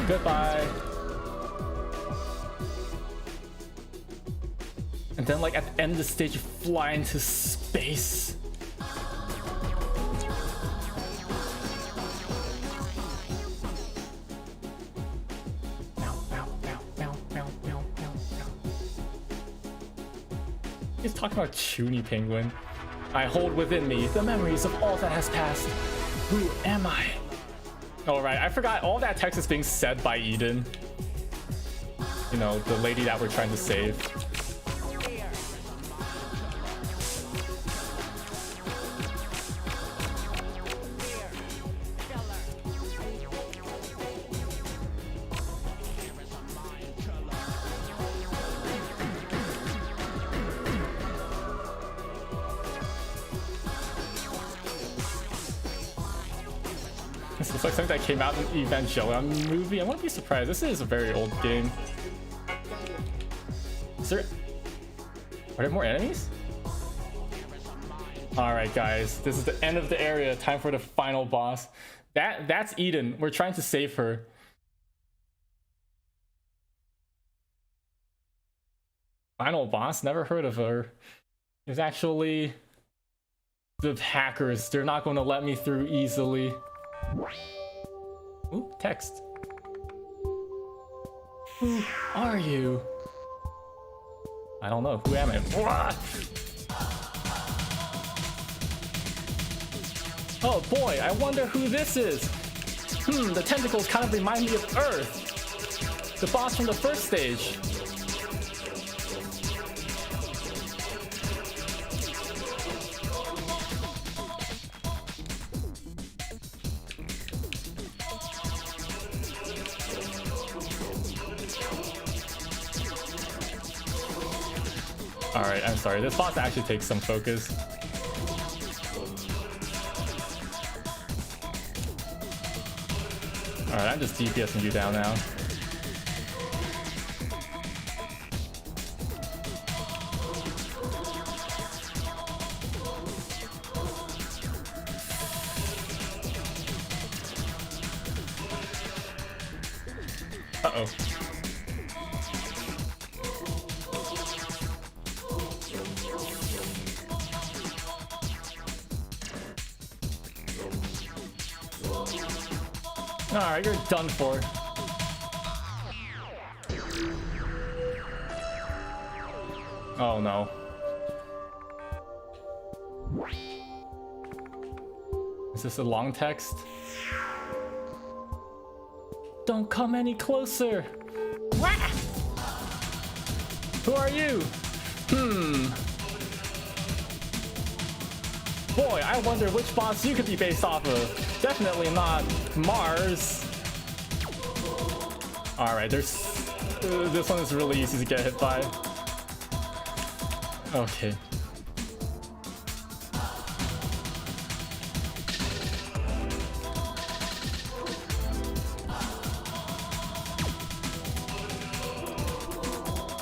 Goodbye. And then, like, at the end of the stage, you fly into space. He's talking about Chuny Penguin. I hold within me the memories of all that has passed. Who am I? Oh, right, I forgot all that text is being said by Eden. You know, the lady that we're trying to save. This looks like something that came out in the Evangelion movie. I wouldn't be surprised. This is a very old game. Is there... Are there more enemies? Alright guys, this is the end of the area. Time for the final boss. That's Eden. We're trying to save her. Final boss? Never heard of her. It's actually... the hackers. They're not going to let me through easily. Ooh, text. Who are you? I don't know. Who am I? Oh boy, I wonder who this is. The tentacles kind of remind me of Earth. The boss from the first stage. Alright, I'm sorry. This boss actually takes some focus. Alright, I'm just DPSing you down now. Uh-oh. Alright, you're done for. Oh no. Is this a long text? Don't come any closer! Wah! Who are you? Boy, I wonder which boss you could be based off of. Definitely not Mars. Alright, there's... this one is really easy to get hit by. Okay.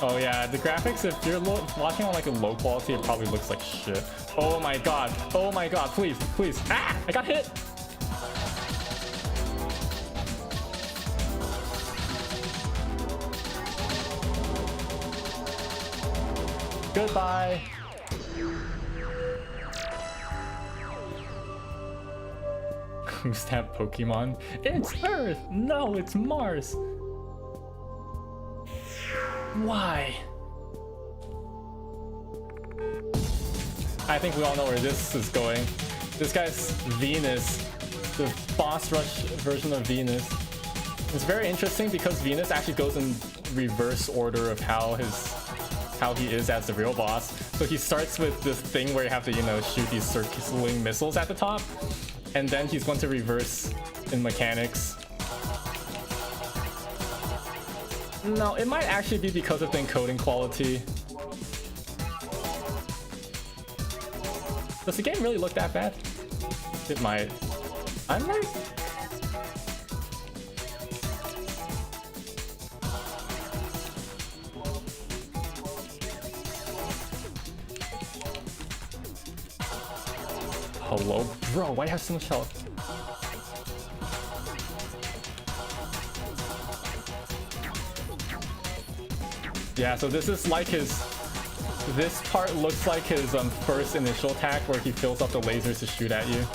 Oh yeah, the graphics, if you're watching on like a low quality, it probably looks like shit. Oh my god, please, please. Ah! I got hit! Goodbye! Who's that Pokemon? It's Earth! No, it's Mars! Why? I think we all know where this is going. This guy's Venus, the boss rush version of Venus. It's very interesting because Venus actually goes in reverse order of how his how he is as the real boss. So he starts with this thing where you have to, you know, shoot these circling missiles at the top, and then he's going to reverse in mechanics. No, it might actually be because of the encoding quality. Does the game really look that bad? It might. I might. Hello? Bro, why do you have so much health? Yeah, so this is like his... This part looks like his first initial attack where he fills up the lasers to shoot at you.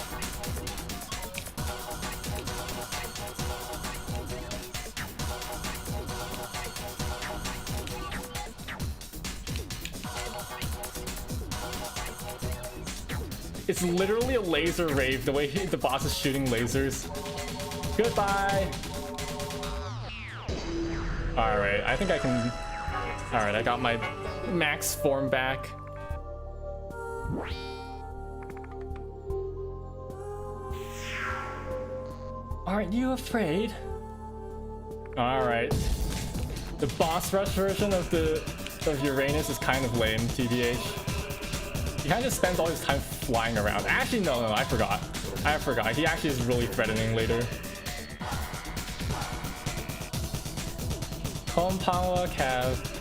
It's literally a laser rave, the way the boss is shooting lasers. Goodbye! Alright, I think I can... Alright, I got my max form back. Aren't you afraid? Alright. The boss rush version of Uranus is kind of lame, TBH. He kind of just spends all his time flying around. Actually, no, I forgot. He actually is really threatening later. Kompawa Cav.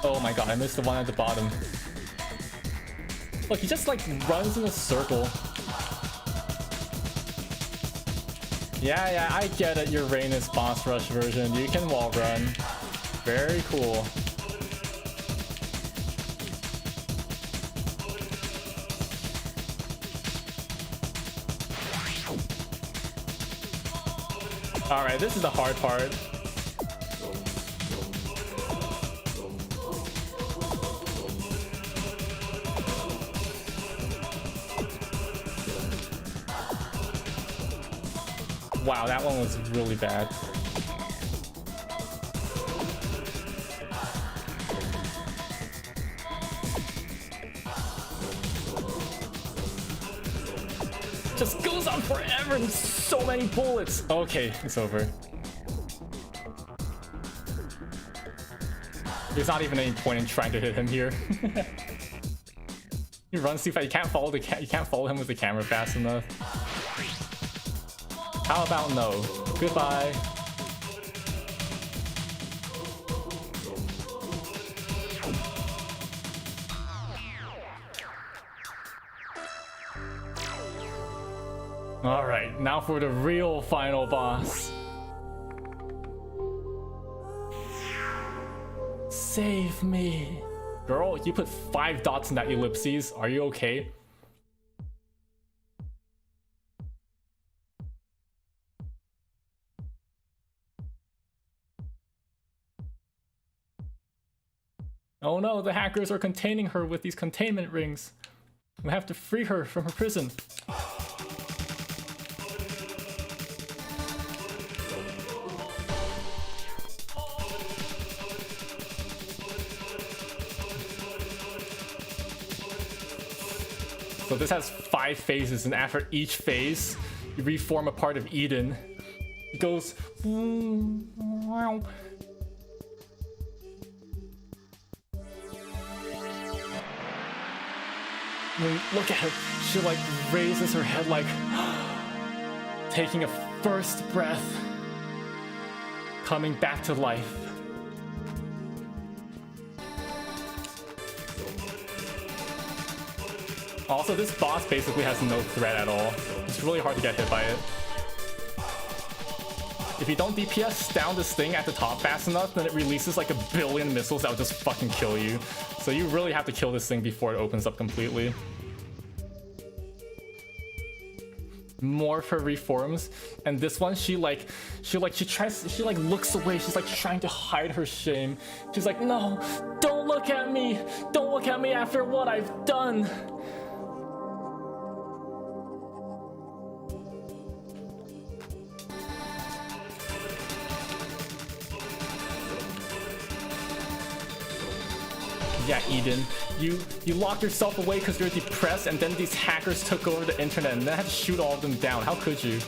Oh my god, I missed the one at the bottom. Look, he just like runs in a circle. Yeah, I get it, Uranus boss rush version. You can wall run. Very cool. Alright, this is the hard part. Wow, that one was really bad. Just goes on forever and so many bullets. Okay, it's over. There's not even any point in trying to hit him here. He runs too fast. You can't follow him with the camera fast enough. How about no? Goodbye. Alright, now for the real final boss. Save me. Girl, you put 5 dots in that ellipses. Are you okay? Oh no, the hackers are containing her with these containment rings. We have to free her from her prison. So this has 5 phases, and after each phase, you reform a part of Eden. It goes... I mean, look at her. She like raises her head like taking a first breath, coming back to life. Also, this boss basically has no threat at all. It's really hard to get hit by it. If you don't DPS down this thing at the top fast enough, then it releases like a billion missiles that will just fucking kill you. So you really have to kill this thing before it opens up completely. More of her reforms, and this one she looks away. She's like trying to hide her shame. She's like, no, don't look at me after what I've done. Yeah, Eden, you locked yourself away because you're depressed, and then these hackers took over the internet and then had to shoot all of them down. How could you?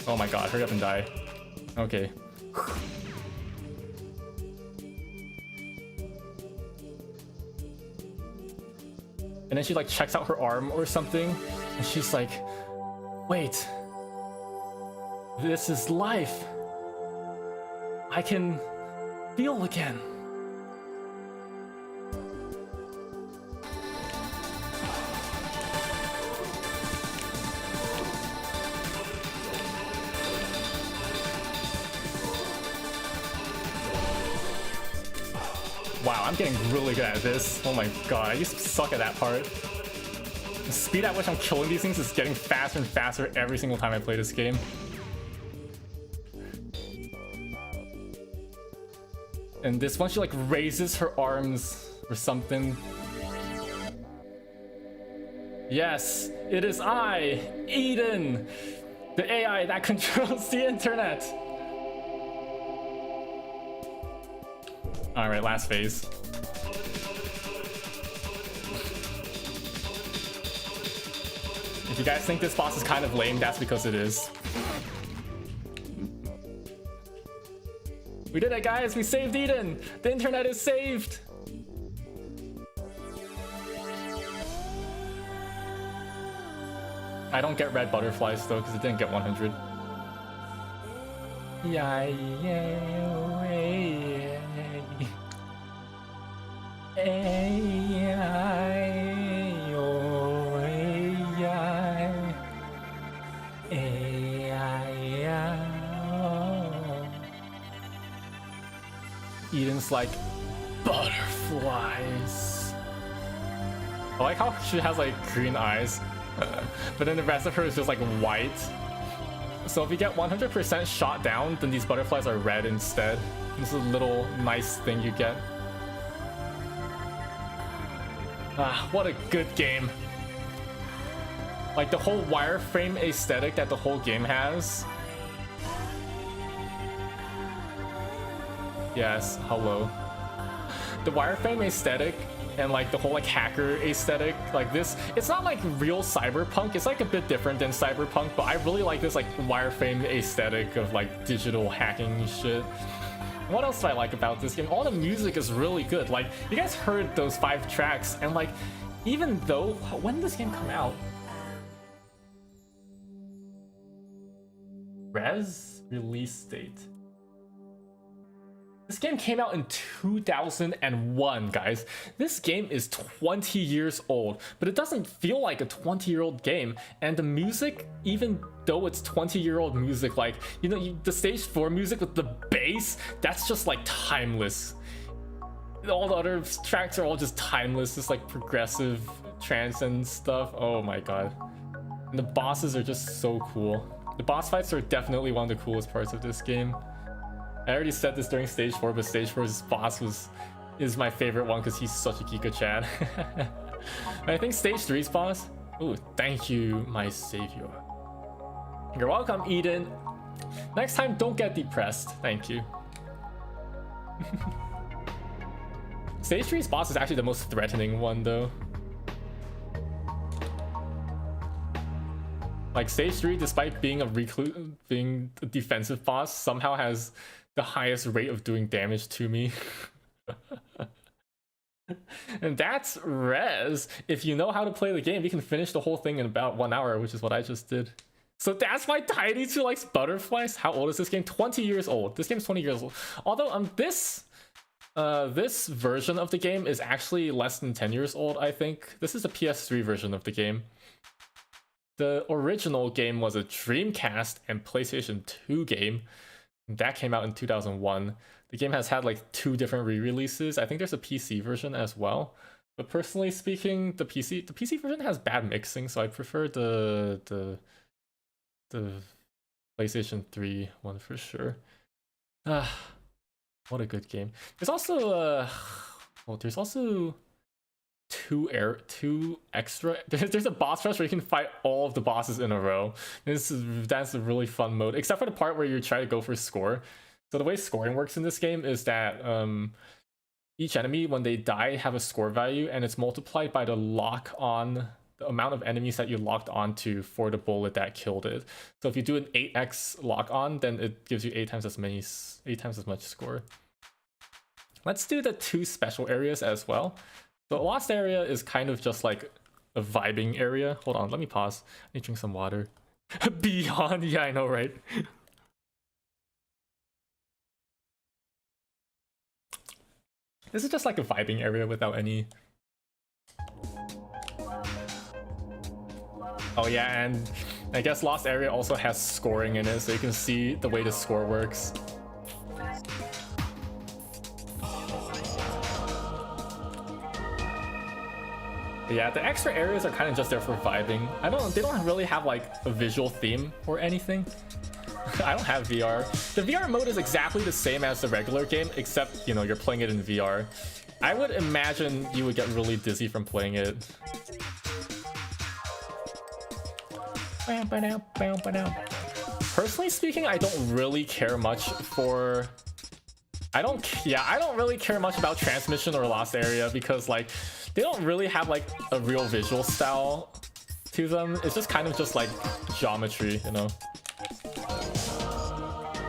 Oh my god, hurry up and die. Okay. And then she like checks out her arm or something, and she's like, wait, this is life. I can feel again. Wow, I'm getting really good at this. Oh my god, I used to suck at that part. The speed at which I'm killing these things is getting faster and faster every single time I play this game. And this one, she like raises her arms or something. Yes, it is I, Eden, the AI that controls the internet. Alright, last phase. If you guys think this boss is kind of lame, that's because it is. We did it, guys! We saved Eden! The internet is saved! I don't get red butterflies though, because it didn't get 100. Yeah, Eden's like butterflies. I like how she has like green eyes, but then the rest of her is just like white. So if you get 100% shot down, then these butterflies are red instead. This is a little nice thing you get. Ah, what a good game. Like the whole wireframe aesthetic that the whole game has. Yes, hello. The wireframe aesthetic and like the whole like hacker aesthetic, like this, it's not like real cyberpunk, it's like a bit different than cyberpunk, but I really like this like wireframe aesthetic of like digital hacking shit. What else do I like about this game? All the music is really good. Like, you guys heard those 5 tracks, and like, even though, when did this game come out? REZ release date. This game came out in 2001, guys. This game is 20 years old, but it doesn't feel like a 20-year-old game. And the music, even though it's 20-year-old music, like, you know, the stage 4 music with the bass, that's just like timeless. All the other tracks are all just timeless, just like progressive trance and stuff. Oh my god. And the bosses are just so cool. The boss fights are definitely one of the coolest parts of this game. I already said this during stage 4, but stage 4's boss is my favorite one because he's such a Giga Chad. I think stage 3's boss. Ooh, thank you, my savior. You're welcome, Eden. Next time, don't get depressed. Thank you. Stage 3's boss is actually the most threatening one, though. Like stage 3, despite being a defensive boss, somehow has the highest rate of doing damage to me. And that's REZ. If you know how to play the game, you can finish the whole thing in about 1 hour, which is what I just did. So that's why Tiny2 likes butterflies. How old is this game? 20 years old. This game's 20 years old. Although this version of the game is actually less than 10 years old, I think. This is the PS3 version of the game. The original game was a Dreamcast and PlayStation 2 game. That came out in 2001. The game has had like 2 different re-releases. I think there's a PC version as well. But personally speaking, the PC version has bad mixing, so I prefer the PlayStation 3 one for sure. What a good game. There's also there's also two extra. There's a boss rush where you can fight all of the bosses in a row. That's a really fun mode, except for the part where you try to go for score. So the way scoring works in this game is that each enemy, when they die, have a score value, and it's multiplied by the amount of enemies that you locked onto for the bullet that killed it. So if you do an 8x lock on, then it gives you 8 times as much score. Let's do the 2 special areas as well. The lost area is kind of just like a vibing area. Hold on, let me pause. I need to drink some water. Beyond, yeah, I know, right? This is just like a vibing area without any... Oh yeah, and I guess Lost Area also has scoring in it, so you can see the way the score works. But yeah, the extra areas are kind of just there for vibing. They don't really have like a visual theme or anything. I don't have VR. The VR mode is exactly the same as the regular game, except, you know, you're playing it in VR. I would imagine you would get really dizzy from playing it. Personally speaking, I don't really care much for... I don't really care much about Transmission or Lost Area because, like, they don't really have, like, a real visual style to them. It's just kind of just, like, geometry, you know?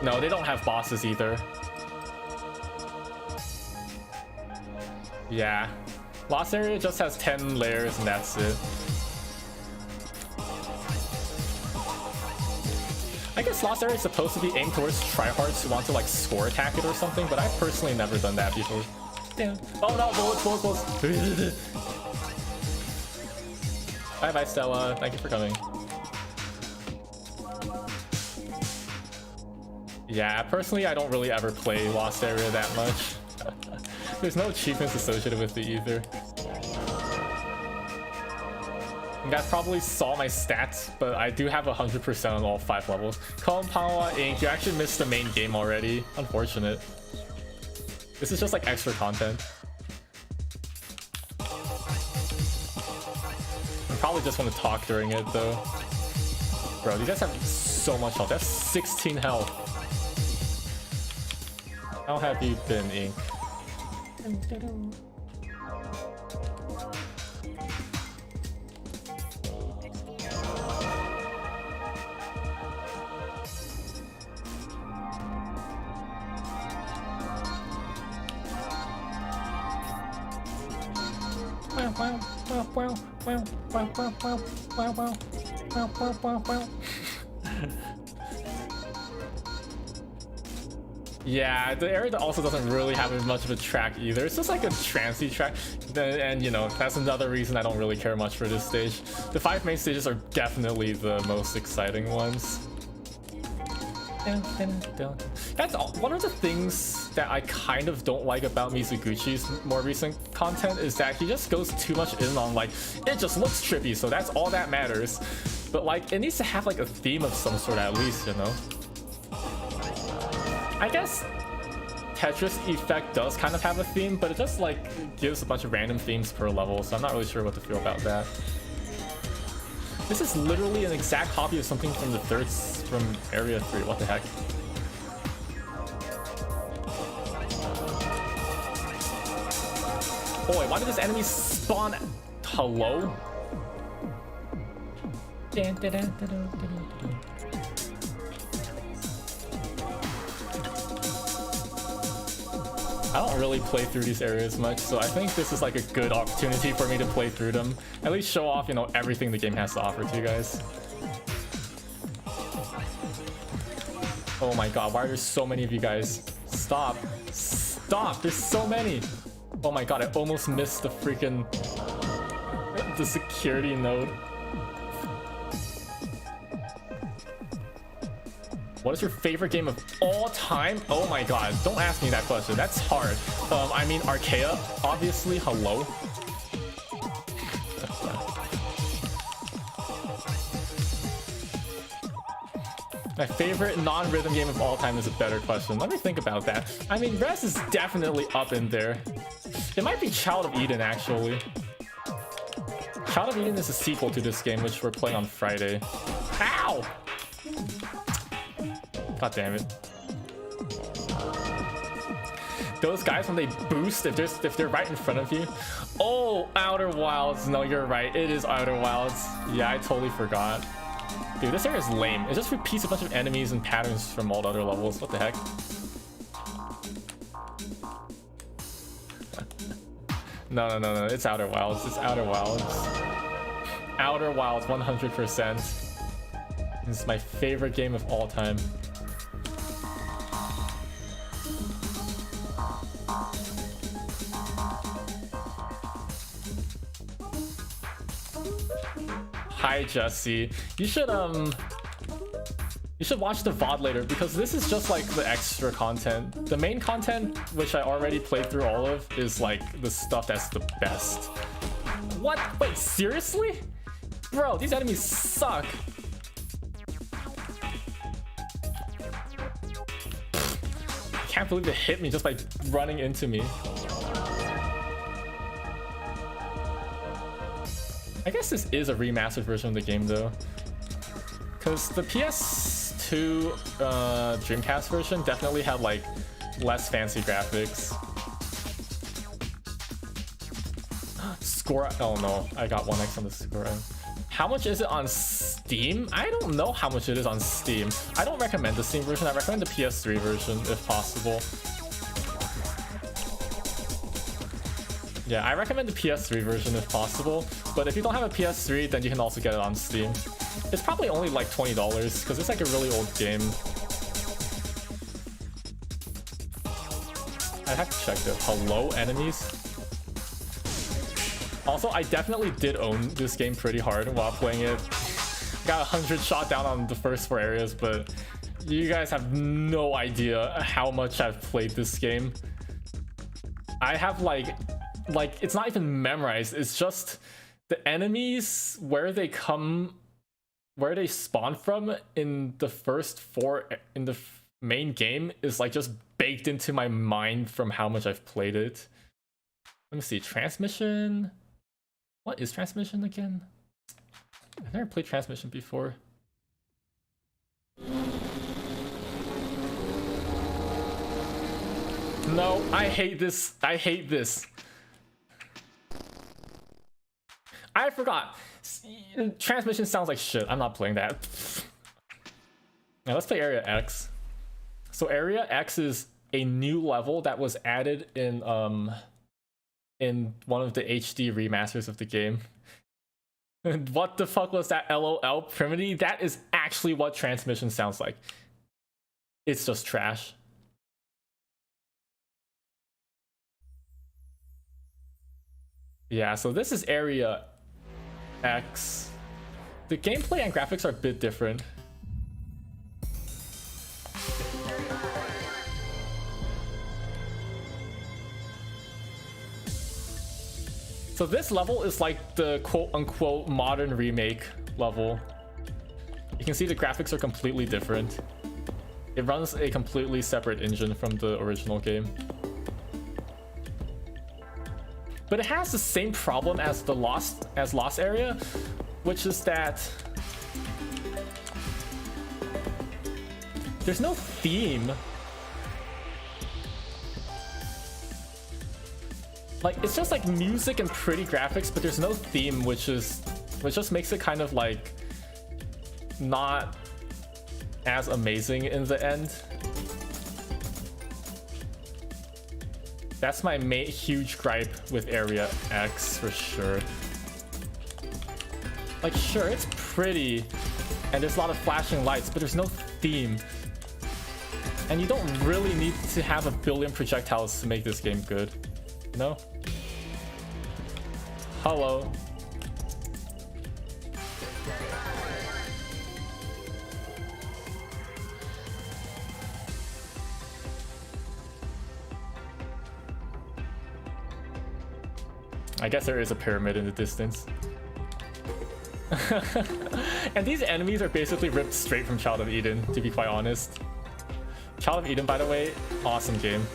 No, they don't have bosses either. Yeah. Lost Area just has 10 layers and that's it. I guess Lost Area is supposed to be aimed towards tryhards who want to like score attack it or something, but I've personally never done that before. Damn. Oh no, bullets. Bye, Stella. Thank you for coming. Yeah, personally, I don't really ever play Lost Area that much. There's no achievements associated with it either. You guys probably saw my stats, but I do have 100% on all 5 levels. Konpanwa Inc., you actually missed the main game already. Unfortunate. This is just like extra content. I probably just want to talk during it though. Bro, you guys have so much health. That's 16 health. How have you been, Inc? Yeah, the area also doesn't really have as much of a track either. It's just like a trancey track, and you know, that's another reason I don't really care much for this stage. The 5 main stages are definitely the most exciting ones. That's one of the things that I kind of don't like about Mizuguchi's more recent content is that he just goes too much in on like, it just looks trippy, so that's all that matters. But like, it needs to have like a theme of some sort at least, you know? I guess Tetris Effect does kind of have a theme, but it just like gives a bunch of random themes per level, so I'm not really sure what to feel about that. This is literally an exact copy of something from from Area 3. What the heck? Boy, why did this enemy spawn? Hello? I don't really play through these areas much, so I think this is like a good opportunity for me to play through them. At least show off, you know, everything the game has to offer to you guys. Oh my god, why are there so many of you guys? Stop. Stop, there's so many. Oh my god, I almost missed the freaking... the security node. What is your favorite game of all time? Oh my god, don't ask me that question. That's hard. I mean, Archaea, obviously. Hello. My favorite non-rhythm game of all time is a better question. Let me think about that. I mean, REZ is definitely up in there. It might be Child of Eden, actually. Child of Eden is a sequel to this game, which we're playing on Friday. Ow! God damn it. those guys when they boost, if they're right in front of you. Oh, Outer Wilds. No, you're right. It is Outer Wilds. Yeah, I totally forgot. Dude, this area is lame. It just repeats a bunch of enemies and patterns from all the other levels. What the heck? No. It's Outer Wilds. It's Outer Wilds. Outer Wilds, 100%. This is my favorite game of all time. Hi Jesse. You should watch the VOD later because this is just like the extra content. The main content, which I already played through all of, is like the stuff that's the best. What? Wait, seriously? Bro, these enemies suck. I can't believe they hit me just by running into me. I guess this is a remastered version of the game though, because the PS2 Dreamcast version definitely had like less fancy graphics. Score, oh no, I got 1x on the score. How much is it on Steam? I don't know how much it is on Steam. I don't recommend the Steam version. I recommend the PS3 version if possible. Yeah, I recommend the PS3 version if possible, but if you don't have a PS3, then you can also get it on Steam. It's probably only like $20 because it's like a really old game. I have to check this. Hello, enemies? Also, I definitely did own this game pretty hard while playing it. Got 100 shot down on the first 4 areas, but you guys have no idea how much I've played this game. I have like it's not even memorized. It's just the enemies, where they spawn from in the first 4 in the main game is like just baked into my mind from how much I've played it. Let me see. Transmission. What is Transmission again? I've never played Transmission before. No, I hate this. I hate this. I forgot. Transmission sounds like shit. I'm not playing that. Now let's play Area X. So Area X is a new level that was added in one of the HD remasters of the game. What the fuck was that? LOL Primity? That is actually what Transmission sounds like. It's just trash. Yeah, so this is Area X. The gameplay and graphics are a bit different. So this level is like the quote-unquote modern remake level. You can see the graphics are completely different. It runs a completely separate engine from the original game. But it has the same problem as the Lost area, which is that there's no theme. Like, it's just like music and pretty graphics, but there's no theme, which just makes it kind of like not as amazing in the end. That's my huge gripe with Area X for sure. Like, sure, it's pretty and there's a lot of flashing lights, but there's no theme. And you don't really need to have 1 billion projectiles to make this game good. No? Hello. I guess there is a pyramid in the distance. And these enemies are basically ripped straight from Child of Eden, to be quite honest. Child of Eden, by the way, awesome game.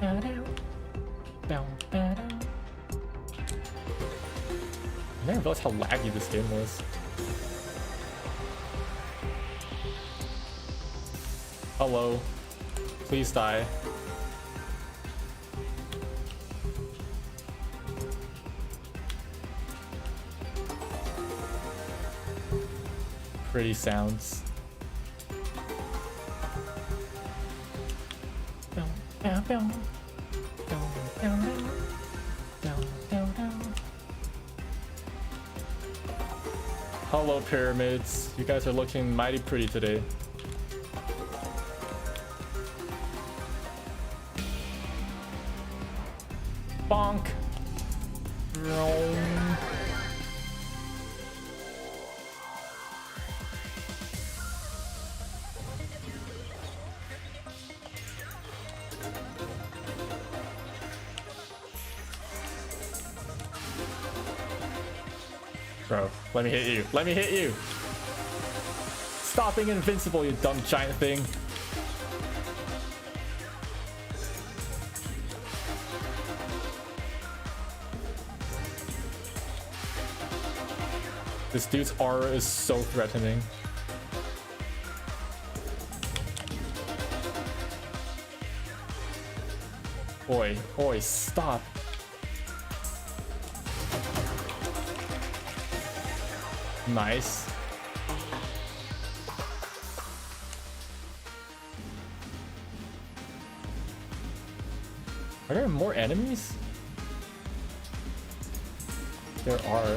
I never realized how laggy this game was. Hello. Please die. Pretty sounds. Hello pyramids, you guys are looking mighty pretty today. Bonk. Bro, let me hit you. Let me hit you. Stop being invincible, you dumb giant thing. This dude's aura is so threatening. Oi, oi, stop. Nice. Are there more enemies? There are.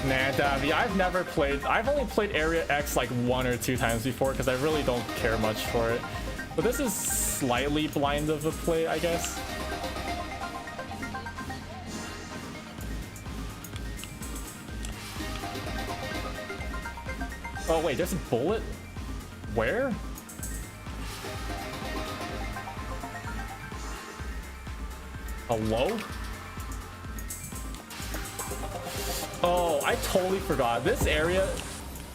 Nah, Davi, I've only played Area X like 1 or 2 times before because I really don't care much for it. But this is slightly blind of a play, I guess. Oh wait, there's a bullet? Where? Hello? Oh, I totally forgot. This area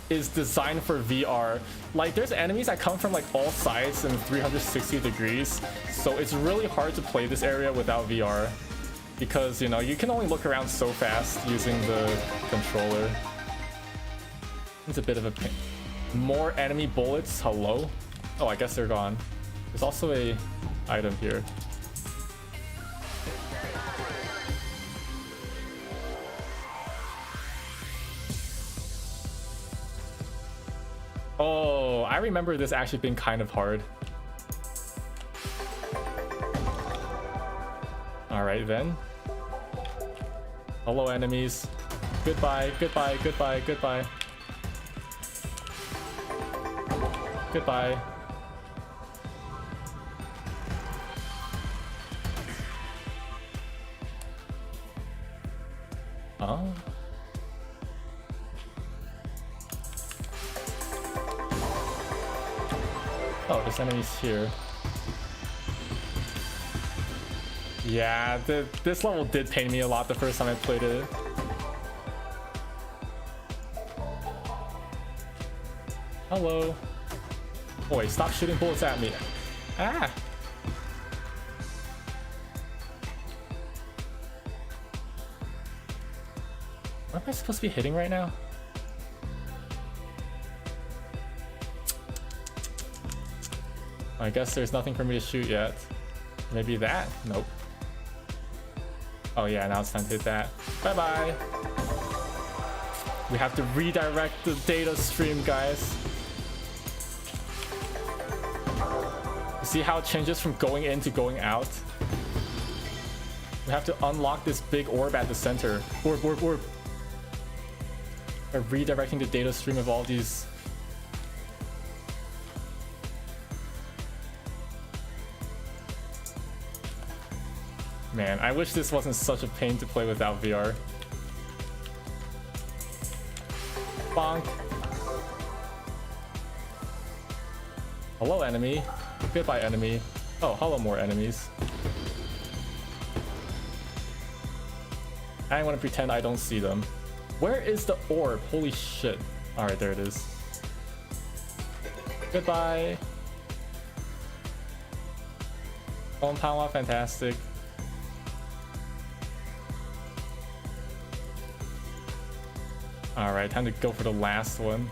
is designed for VR. Like, there's enemies that come from like all sides and 360 degrees. So it's really hard to play this area without VR. Because, you know, you can only look around so fast using the controller. It's a bit of a pain. More enemy bullets. Hello? Oh, I guess they're gone. There's also a item here. Oh, I remember this actually being kind of hard. Alright then. Hello, enemies. Goodbye, goodbye, goodbye, goodbye. Goodbye. Oh. Oh, there's enemies here. Yeah, this level did pain me a lot the first time I played it. Hello. Boy, stop shooting bullets at me. Ah! What am I supposed to be hitting right now? I guess there's nothing for me to shoot yet. Maybe that? Nope. Oh yeah, now it's time to hit that. Bye-bye! We have to redirect the data stream, guys. See how it changes from going in to going out? We have to unlock this big orb at the center. Orb, orb, orb. We're redirecting the data stream of all these. Man, I wish this wasn't such a pain to play without VR. Bonk. Hello, enemy. Goodbye, enemy. Oh, hello, more enemies. I want to pretend I don't see them. Where is the orb? Holy shit. Alright, there it is. Goodbye. Compound, fantastic. Alright, time to go for the last one.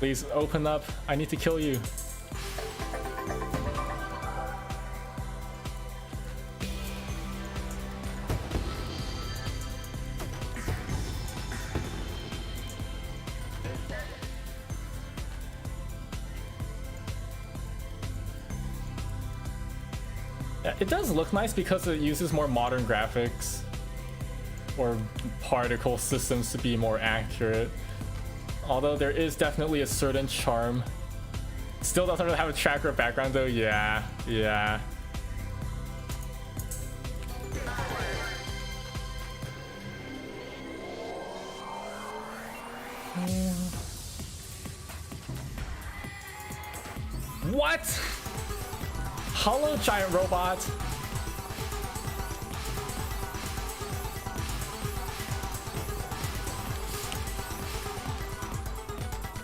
Please open up. I need to kill you. Yeah, it does look nice because it uses more modern graphics or particle systems to be more accurate. Although there is definitely a certain charm. Still doesn't really have a tracker background though. Yeah. What? Hello, giant robot.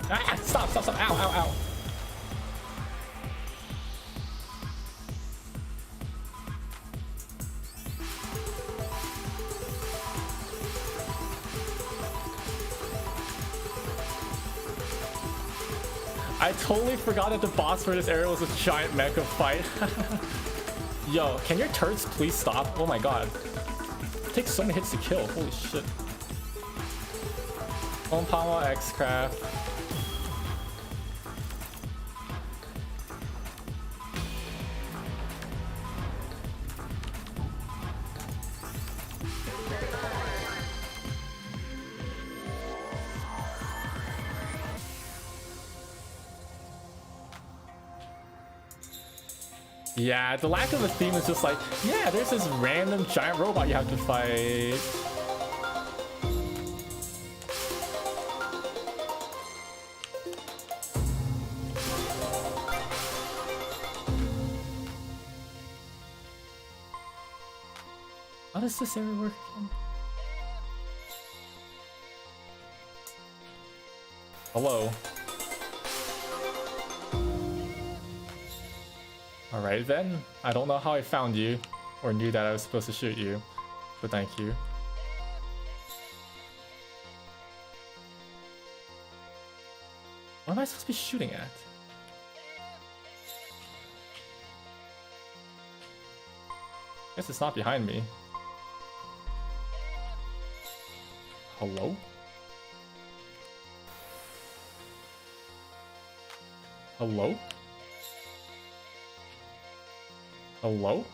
Ah, stop. Ow. I totally forgot that the boss for this area was a giant mecha fight. Yo, can your turrets please stop? Oh my god. It takes so many hits to kill. Holy shit. Onpawa X-Craft. Yeah, the lack of a theme is just like, yeah, there's this random giant robot you have to fight. How does this area work again? Hello. Alright then, I don't know how I found you, or knew that I was supposed to shoot you, but thank you. What am I supposed to be shooting at? Guess it's not behind me. Hello? Hello? Hello?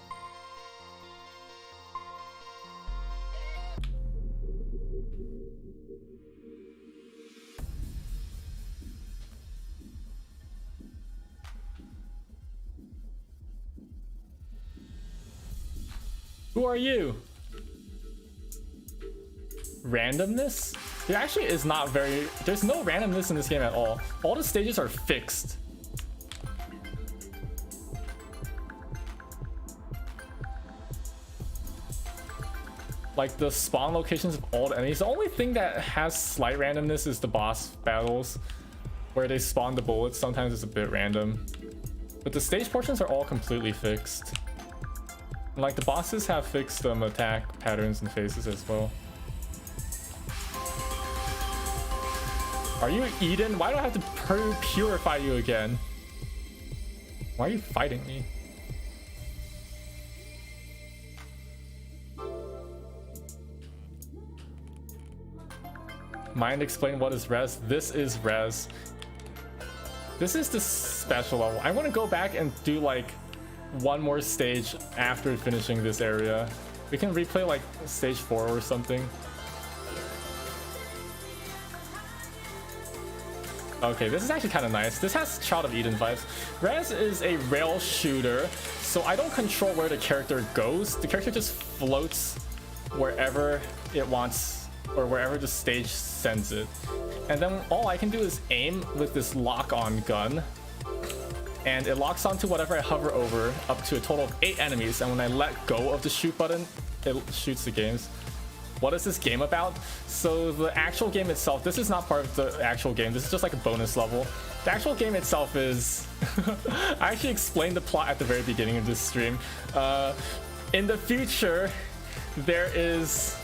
Who are you? Randomness? There actually is not very... There's no randomness in this game at all. All the stages are fixed. Like the spawn locations of all the enemies. The only thing that has slight randomness is the boss battles, where they spawn the bullets. Sometimes it's a bit random, but the stage portions are all completely fixed. And like the bosses have fixed attack patterns and phases as well. Are you Eden? Why do I have to purify you again? Why are you fighting me? Mind explain what is REZ? This is REZ. This is the special level. I want to go back and do like one more stage after finishing this area. We can replay like stage 4 or something. Okay, this is actually kind of nice. This has Child of Eden vibes. REZ is a rail shooter, so I don't control where the character goes. The character just floats wherever it wants, or wherever the stage sends it. And then all I can do is aim with this lock-on gun, and it locks onto whatever I hover over, up to a total of 8 enemies, and when I let go of the shoot button, it shoots the games. What is this game about? So the actual game itself, this is not part of the actual game, this is just like a bonus level. The actual game itself is... I actually explained the plot at the very beginning of this stream. In the future, there is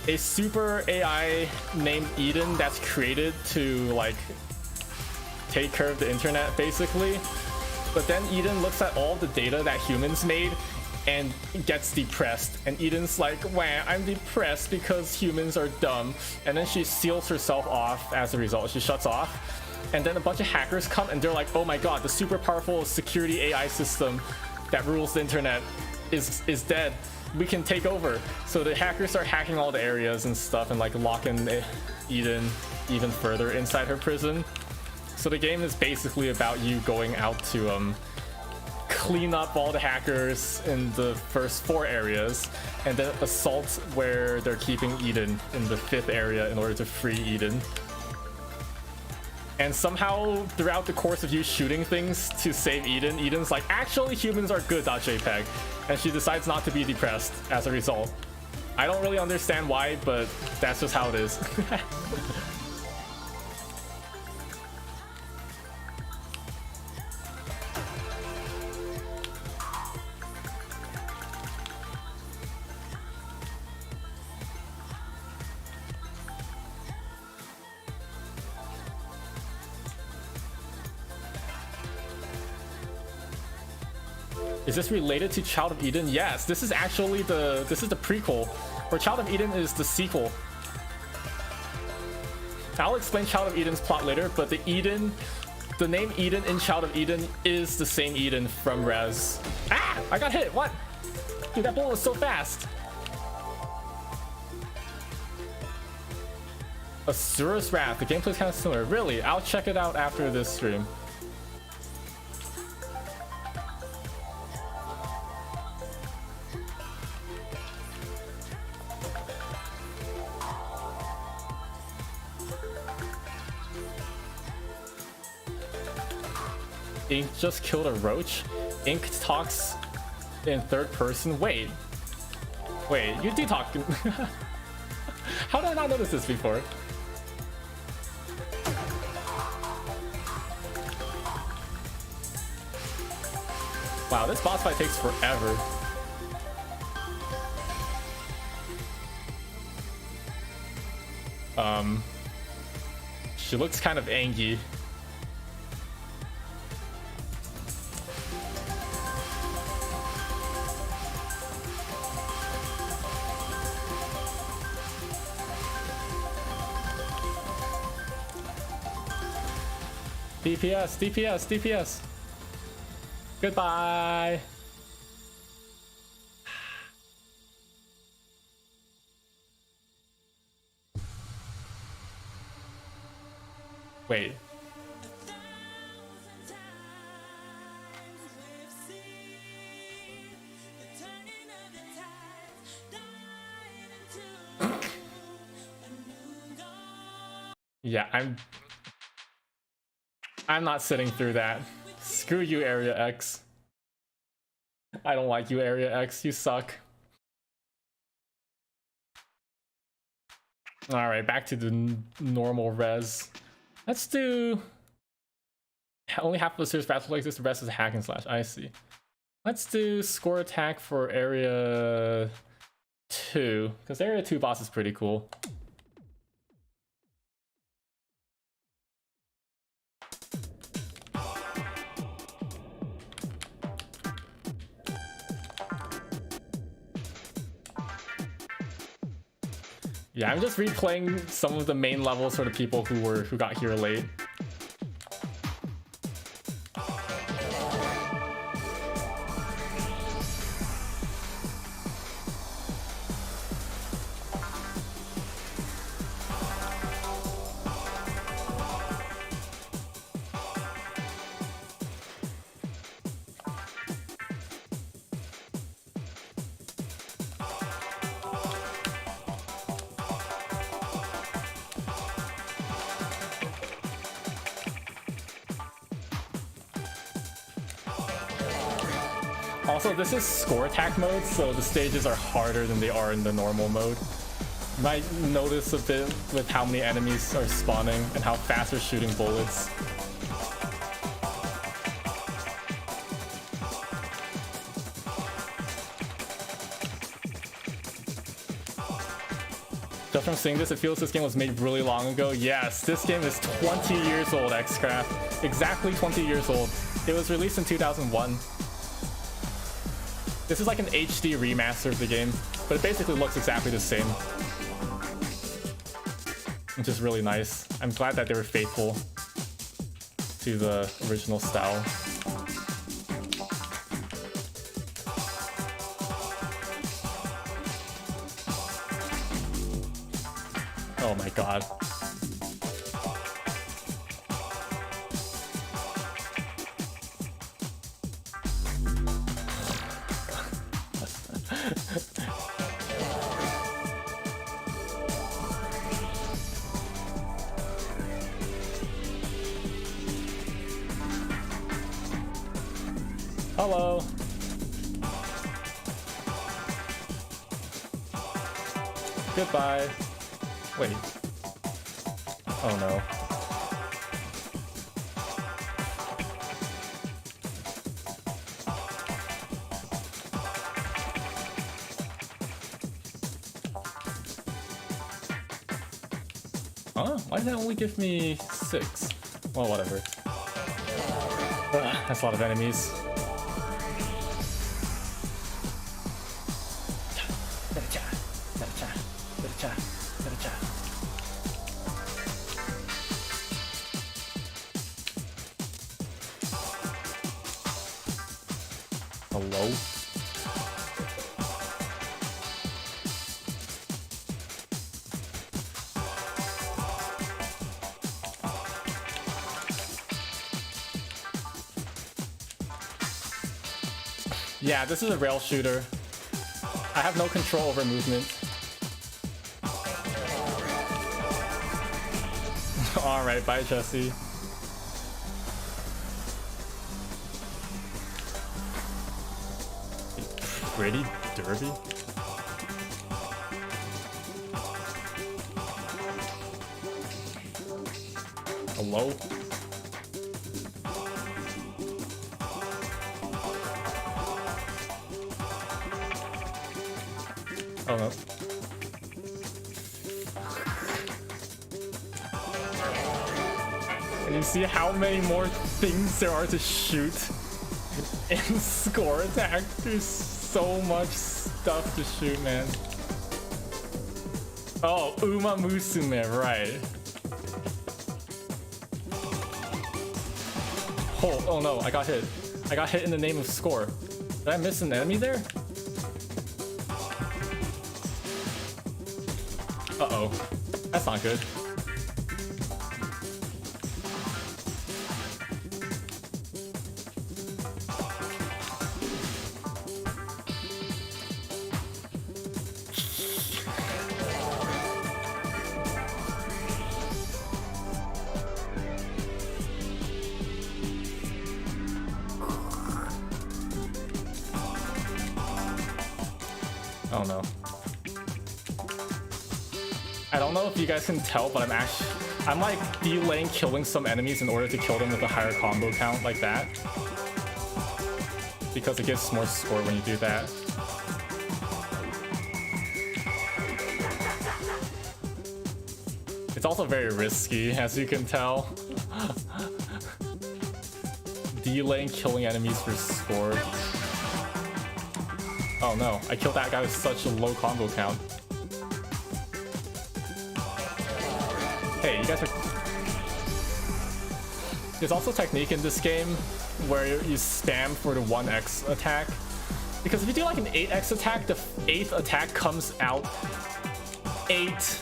a super AI named Eden that's created to like take care of the internet, basically. But then Eden looks at all the data that humans made and gets depressed. And Eden's like, wah, I'm depressed because humans are dumb. And then she seals herself off as a result. She shuts off. And then a bunch of hackers come and they're like, oh my god, the super powerful security AI system that rules the internet is dead. We can take over. So the hackers start hacking all the areas and stuff and like locking Eden even further inside her prison. So the game is basically about you going out to clean up all the hackers in the first 4 areas and then assault where they're keeping Eden in the 5th area in order to free Eden. And somehow throughout the course of you shooting things to save Eden, Eden's like, actually humans are good.jpg, and she decides not to be depressed as a result. I don't really understand why, but that's just how it is. Is this related to Child of Eden? Yes, this is actually the prequel, where Child of Eden is the sequel. I'll explain Child of Eden's plot later, but the name Eden in Child of Eden is the same Eden from REZ. Ah! I got hit! What? Dude, that bullet was so fast! Asura's Wrath. The gameplay's kind of similar. Really? I'll check it out after this stream. Ink just killed a roach. Ink talks in 3rd person. Wait, you do talk. How did I not notice this before? Wow, this boss fight takes forever. She looks kind of angry. DPS, DPS, DPS. Goodbye. Wait. Yeah, I'm not sitting through that. Screw you, Area X. I don't like you, Area X. You suck. Alright, back to the normal res. Let's do... Only half of the series battle like this, the rest is a hack and slash. I see. Let's do score attack for Area 2. Because Area 2 boss is pretty cool. Yeah, I'm just replaying some of the main levels for the people who got here late. Also, this is score attack mode, so the stages are harder than they are in the normal mode. You might notice a bit with how many enemies are spawning and how fast they're shooting bullets. Just from seeing this, it feels this game was made really long ago. Yes, this game is 20 years old, Xcraft. Exactly 20 years old. It was released in 2001. This is like an HD remaster of the game, but it basically looks exactly the same. Which is really nice. I'm glad that they were faithful to the original style. Oh my god. Hello. Goodbye. Wait. Oh no. Huh? Why did that only give me 6? Well, whatever. That's a lot of enemies. Hello? Yeah, this is a rail shooter. I have no control over movement. Alright, bye Jesse. Pretty derby? Hello? Oh no. And you see how many more things there are to shoot in score attack? There's so much stuff to shoot, man. Oh, Uma Musume, right. Oh no, I got hit. I got hit in the name of score. Did I miss an enemy there? Uh-oh. That's not good. Oh no. I don't know if you guys can tell, but I'm like delaying killing some enemies in order to kill them with a higher combo count like that. Because it gives more score when you do that. It's also very risky, as you can tell. Delaying killing enemies for score. Oh no, I killed that guy with such a low combo count. Hey, you guys are... There's also a technique in this game where you spam for the 1x attack. Because if you do like an 8x attack, the 8th attack comes out 8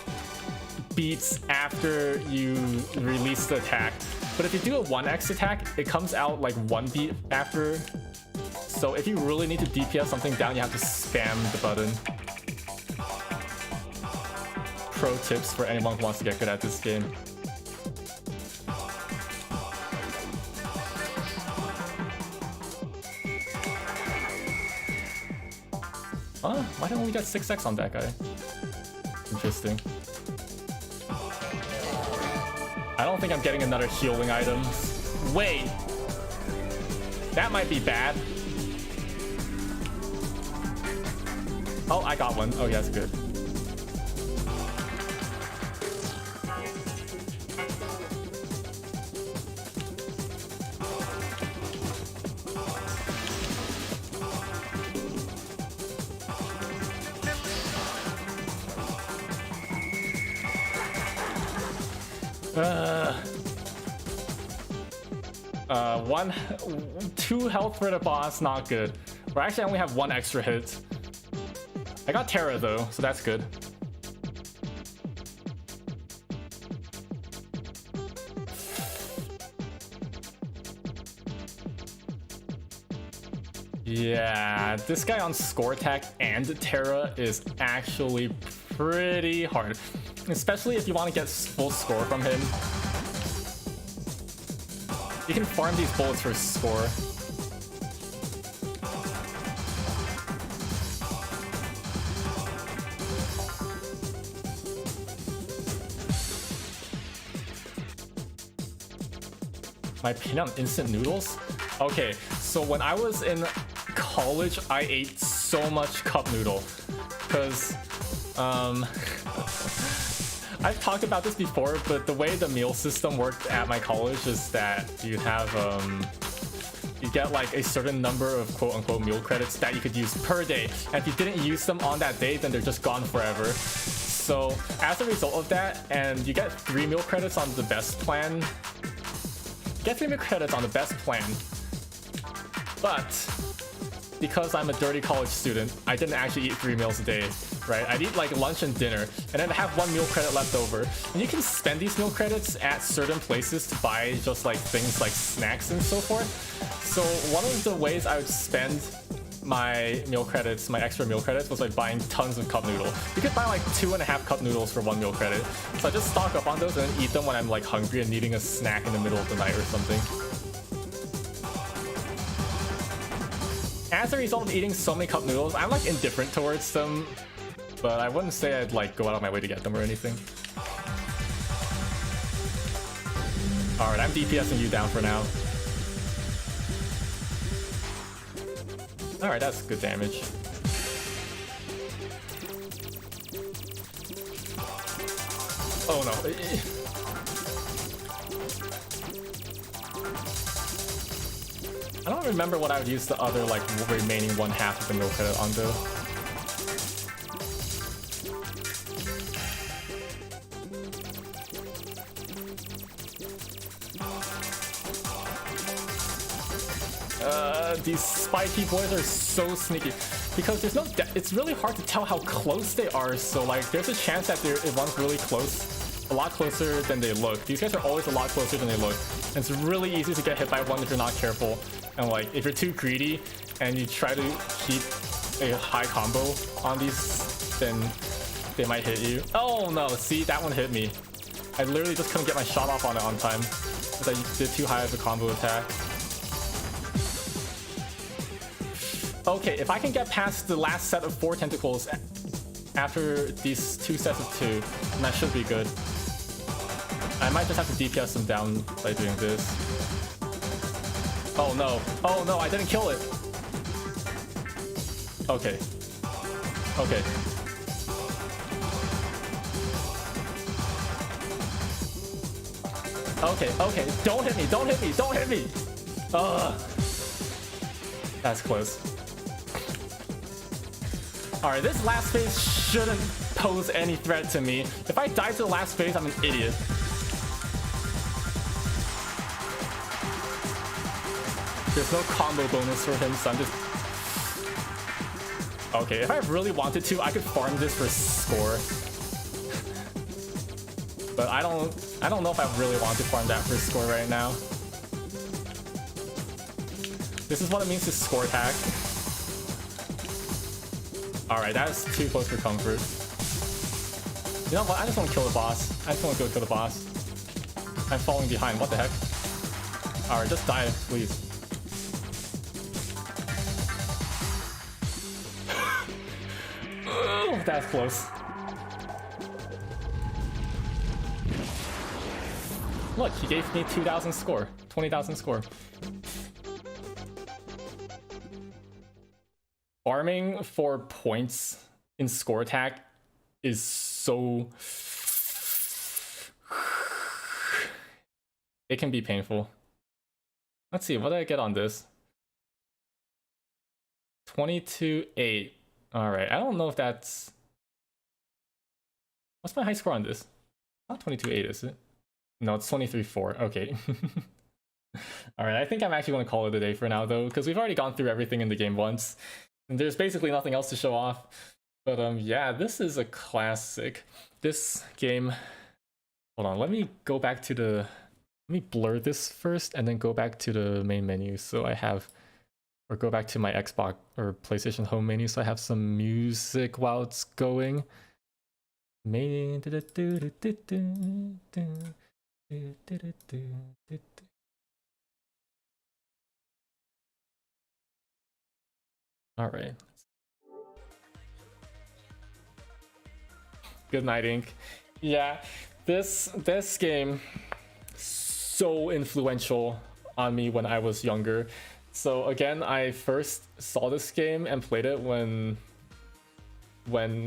beats after you release the attack. But if you do a 1x attack, it comes out like 1 beat after. So if you really need to DPS something down, you have to spam the button. Pro tips for anyone who wants to get good at this game. Huh? Why don't we get 6x on that guy? Interesting. I don't think I'm getting another healing item. Wait! That might be bad. Oh, I got one. Oh, yeah, that's good. Two health for the boss, not good. Or actually, I only have one extra hit. I got Terra though, so that's good. Yeah, this guy on score attack and Terra is actually pretty hard, especially if you want to get full score from him. You can farm these bullets for score. My opinion on instant noodles? Okay, so when I was in college, I ate so much cup noodle because I've talked about this before, but the way the meal system worked at my college is that you have you get like a certain number of quote-unquote meal credits that you could use per day, and if you didn't use them on that day, then they're just gone forever. So as a result of that, and you get 3 meal credits on the best plan. Get 3 meal credits on the best plan, but because I'm a dirty college student, I didn't actually eat 3 meals a day, right? I'd eat like lunch and dinner, and then have 1 meal credit left over. And you can spend these meal credits at certain places to buy just like things like snacks and so forth. So one of the ways I would spend my meal credits, my extra meal credits, was like buying tons of cup noodle. You could buy like 2.5 cup noodles for 1 meal credit. So I just stock up on those and then eat them when I'm like hungry and needing a snack in the middle of the night or something. As a result of eating so many cup noodles, I'm like indifferent towards them, but I wouldn't say I'd like go out of my way to get them or anything. Alright, I'm DPSing you down for now. Alright, that's good damage. Oh no. I don't remember what I would use the other like remaining 1/2 of the meal credit on though. These spiky boys are so sneaky because there's no it's really hard to tell how close they are, so like there's a chance that one's really close, a lot closer than they look. These guys are always a lot closer than they look, and it's really easy to get hit by one if you're not careful. And like if you're too greedy and you try to keep a high combo on these, then they might hit you. Oh no, see, that one hit me. I literally just couldn't get my shot off on it on time because I did too high of a combo attack. Okay, if I can get past the last set of 4 tentacles after these 2 sets of 2, then that should be good. I might just have to DPS them down by doing this. Oh no, I didn't kill it. Okay. Okay. Okay, don't hit me, don't hit me, don't hit me! Ugh. That's close. Alright, this last phase shouldn't pose any threat to me. If I die to the last phase, I'm an idiot. There's no combo bonus for him, so I'm just... Okay, if I really wanted to, I could farm this for score. But I don't know if I really want to farm that for score right now. This is what it means to score attack. Alright, that's too close for comfort. You know what? I just want to kill the boss. I just want to go kill the boss. I'm falling behind. What the heck? Alright, just die, please. Oh, that's close. Look, he gave me 2,000 score. 20,000 score. Farming for points in score attack is so... It can be painful. Let's see, what did I get on this? 22.8. Alright, I don't know if that's... What's my high score on this? Not 22.8, is it? No, it's 23-4. Okay. Alright, I think I'm actually going to call it a day for now, though, because we've already gone through everything in the game once. And there's basically nothing else to show off. But yeah, this is a classic. This game... Hold on, let me go back to the... Let me blur this first, and then go back to the main menu, so I have... Or go back to my Xbox or PlayStation home menu, so I have some music while it's going. Alright. Good night, Ink. Yeah, this game so influential on me when I was younger. So again, I first saw this game and played it when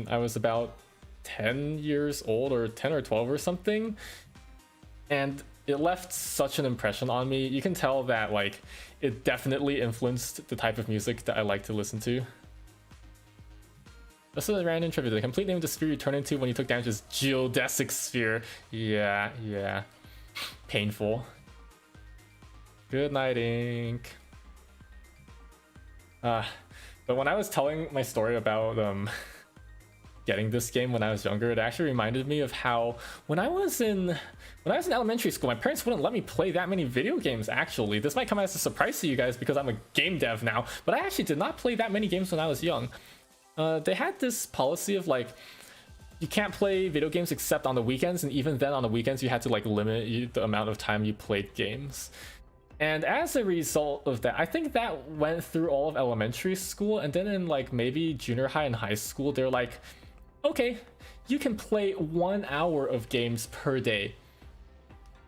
I was about 10 years old, or 10 or 12 or something, and it left such an impression on me. You can tell that like it definitely influenced the type of music that I like to listen to. This is a random trivia. The complete name of the sphere you turn into when you took damage is geodesic sphere. Yeah. Painful. Good night, Ink. But when I was telling my story about getting this game when I was younger, it actually reminded me of how when I was in elementary school, my parents wouldn't let me play that many video games. Actually, this might come as a surprise to you guys because I'm a game dev now, but I actually did not play that many games when I was young. They had this policy of like, you can't play video games except on the weekends, and even then on the weekends you had to like limit the amount of time you played games. And as a result of that, I think that went through all of elementary school, and then in like maybe junior high and high school, they're like, okay, you can play 1 hour of games per day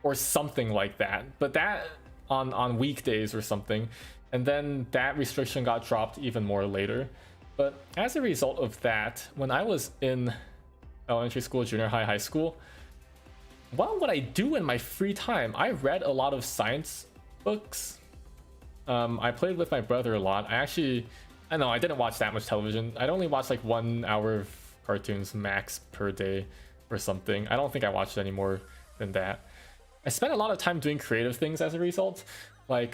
or something like that, but that on weekdays or something. And then that restriction got dropped even more later. But as a result of that, when I was in elementary school, junior high, high school, what would I do in my free time? I read a lot of science books. I played with my brother a lot. I didn't watch that much television. I'd only watch like 1 hour of cartoons max per day or something. I don't think I watched any more than that. I spent a lot of time doing creative things as a result, like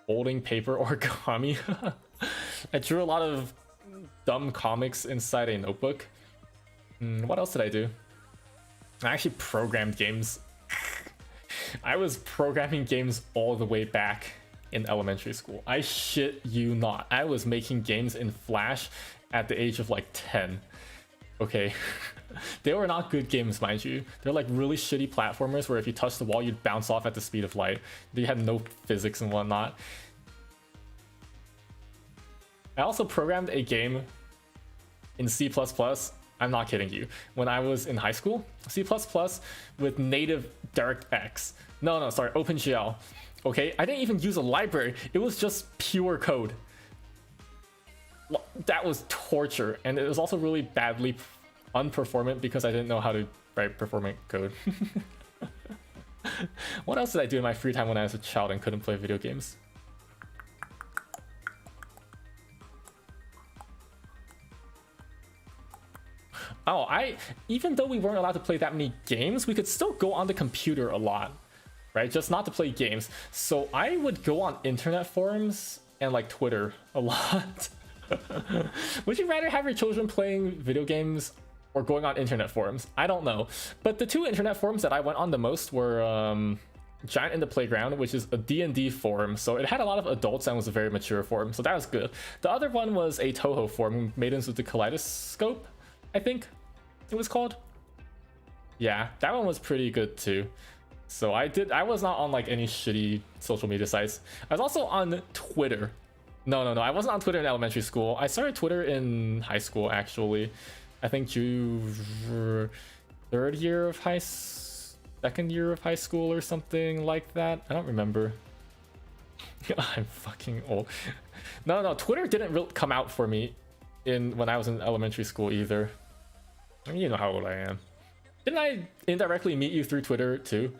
folding paper origami. I drew a lot of dumb comics inside a notebook. What else did I do? I actually programmed games. I was programming games all the way back in elementary school. I shit you not. I was making games in Flash at the age of like 10. Okay. They were not good games, mind you. They're like really shitty platformers where if you touch the wall, you'd bounce off at the speed of light. They had no physics and whatnot. I also programmed a game in C++. I'm not kidding you. When I was in high school, C++ with native DirectX. No, sorry, OpenGL. Okay, I didn't even use a library. It was just pure code. That was torture, and it was also really badly unperformant because I didn't know how to write performant code. What else did I do in my free time when I was a child and couldn't play video games? Oh, even though we weren't allowed to play that many games, we could still go on the computer a lot, right? Just not to play games. So I would go on internet forums and like Twitter a lot. Would you rather have your children playing video games or going on internet forums? I don't know. But the two internet forums that I went on the most were Giant in the Playground, which is a D&D forum. So it had a lot of adults and was a very mature forum. So that was good. The other one was a Toho forum, Maidens with the Kaleidoscope, I think it was called. Yeah, that one was pretty good too. So I was not on like any shitty social media sites. I was also on Twitter. No, I wasn't on Twitter in elementary school. I started Twitter in high school, actually. I think second year of high school or something like that. I don't remember. I'm fucking old. No, Twitter didn't really come out for me when I was in elementary school either. I mean, you know how old I am. Didn't I indirectly meet you through Twitter too?